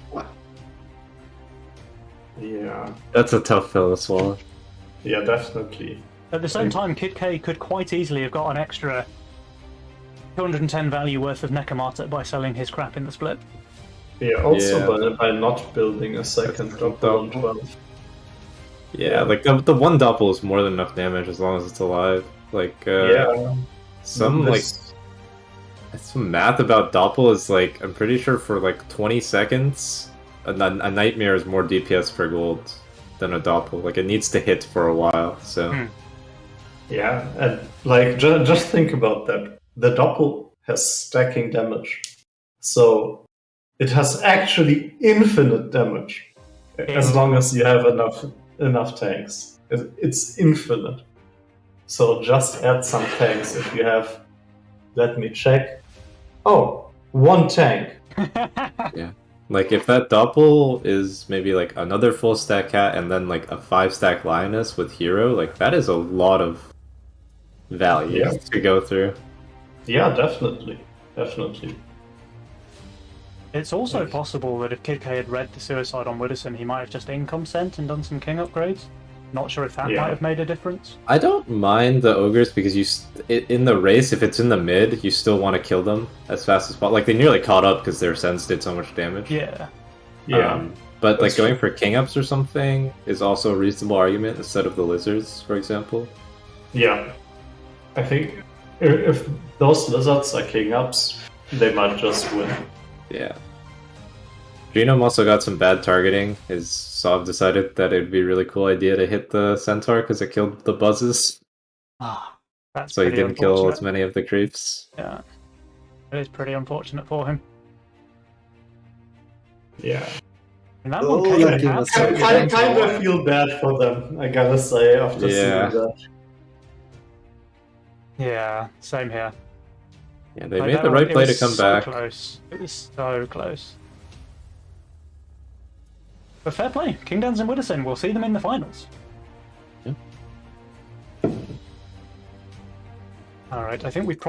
C: Yeah.
A: That's a tough pill to swallow.
C: Yeah, definitely.
B: At the same time, KidK could quite easily have got an extra 210 value worth of Nekomata by selling his crap in the split.
C: Yeah, also
A: Yeah.
C: by not building a second double on 12.
A: Yeah, like the one Doppel is more than enough damage as long as it's alive. Like
C: Yeah.
A: some
C: This-
A: some math about Doppel is like I'm pretty sure for like 20 seconds a nightmare is more DPS per gold than a Doppel. Like it needs to hit for a while. So
C: Yeah, and like just think about that. The Doppel has stacking damage, so it has actually infinite damage as long as you have enough tanks. It's infinite. So just add some tanks if you have. Let me check. Oh, 1 tank.
A: Yeah. Like, if that doppel is maybe like another full stack cat and then like a 5-stack lioness with hero, like that is a lot of value
C: Yeah.
A: to go through.
C: Yeah, definitely. Definitely.
B: It's also possible that if KidK had read the suicide on Widderson, he might have just income sent and done some king upgrades. Not sure if that
C: Yeah.
B: might have made a difference.
A: I don't mind the ogres because in the race, if it's in the mid, you still want to kill them as fast as possible. Like, they nearly caught up because their sense did so much damage.
B: Yeah.
C: Yeah.
A: But like
C: That's
A: going for king ups or something is also a reasonable argument instead of the lizards, for example.
C: Yeah. I think if those lizards are king ups, they might just win.
A: Yeah. Genome also got some bad targeting. His Sov decided that it would be a really cool idea to hit the centaur because it killed the buzzes.
B: Ah, that's
A: So he
B: pretty
A: didn't kill
B: unfortunate.
A: as many of the creeps.
B: Yeah. It is pretty unfortunate for him.
C: Yeah.
B: And that
A: Oh,
B: one came
A: that
B: in
A: game was so
B: absolutely
A: good.
C: I kind of feel bad for them, I gotta say, after
A: Yeah.
C: seeing that.
B: Yeah, same here.
A: Yeah, they
B: Like,
A: made
B: that
A: the
B: one-
A: right play to
B: it was
A: come
B: so
A: back.
B: Close. It was so close. But fair play. Kingdanzz and Widderson, we'll see them in the finals.
A: Yeah.
B: Alright, I think we've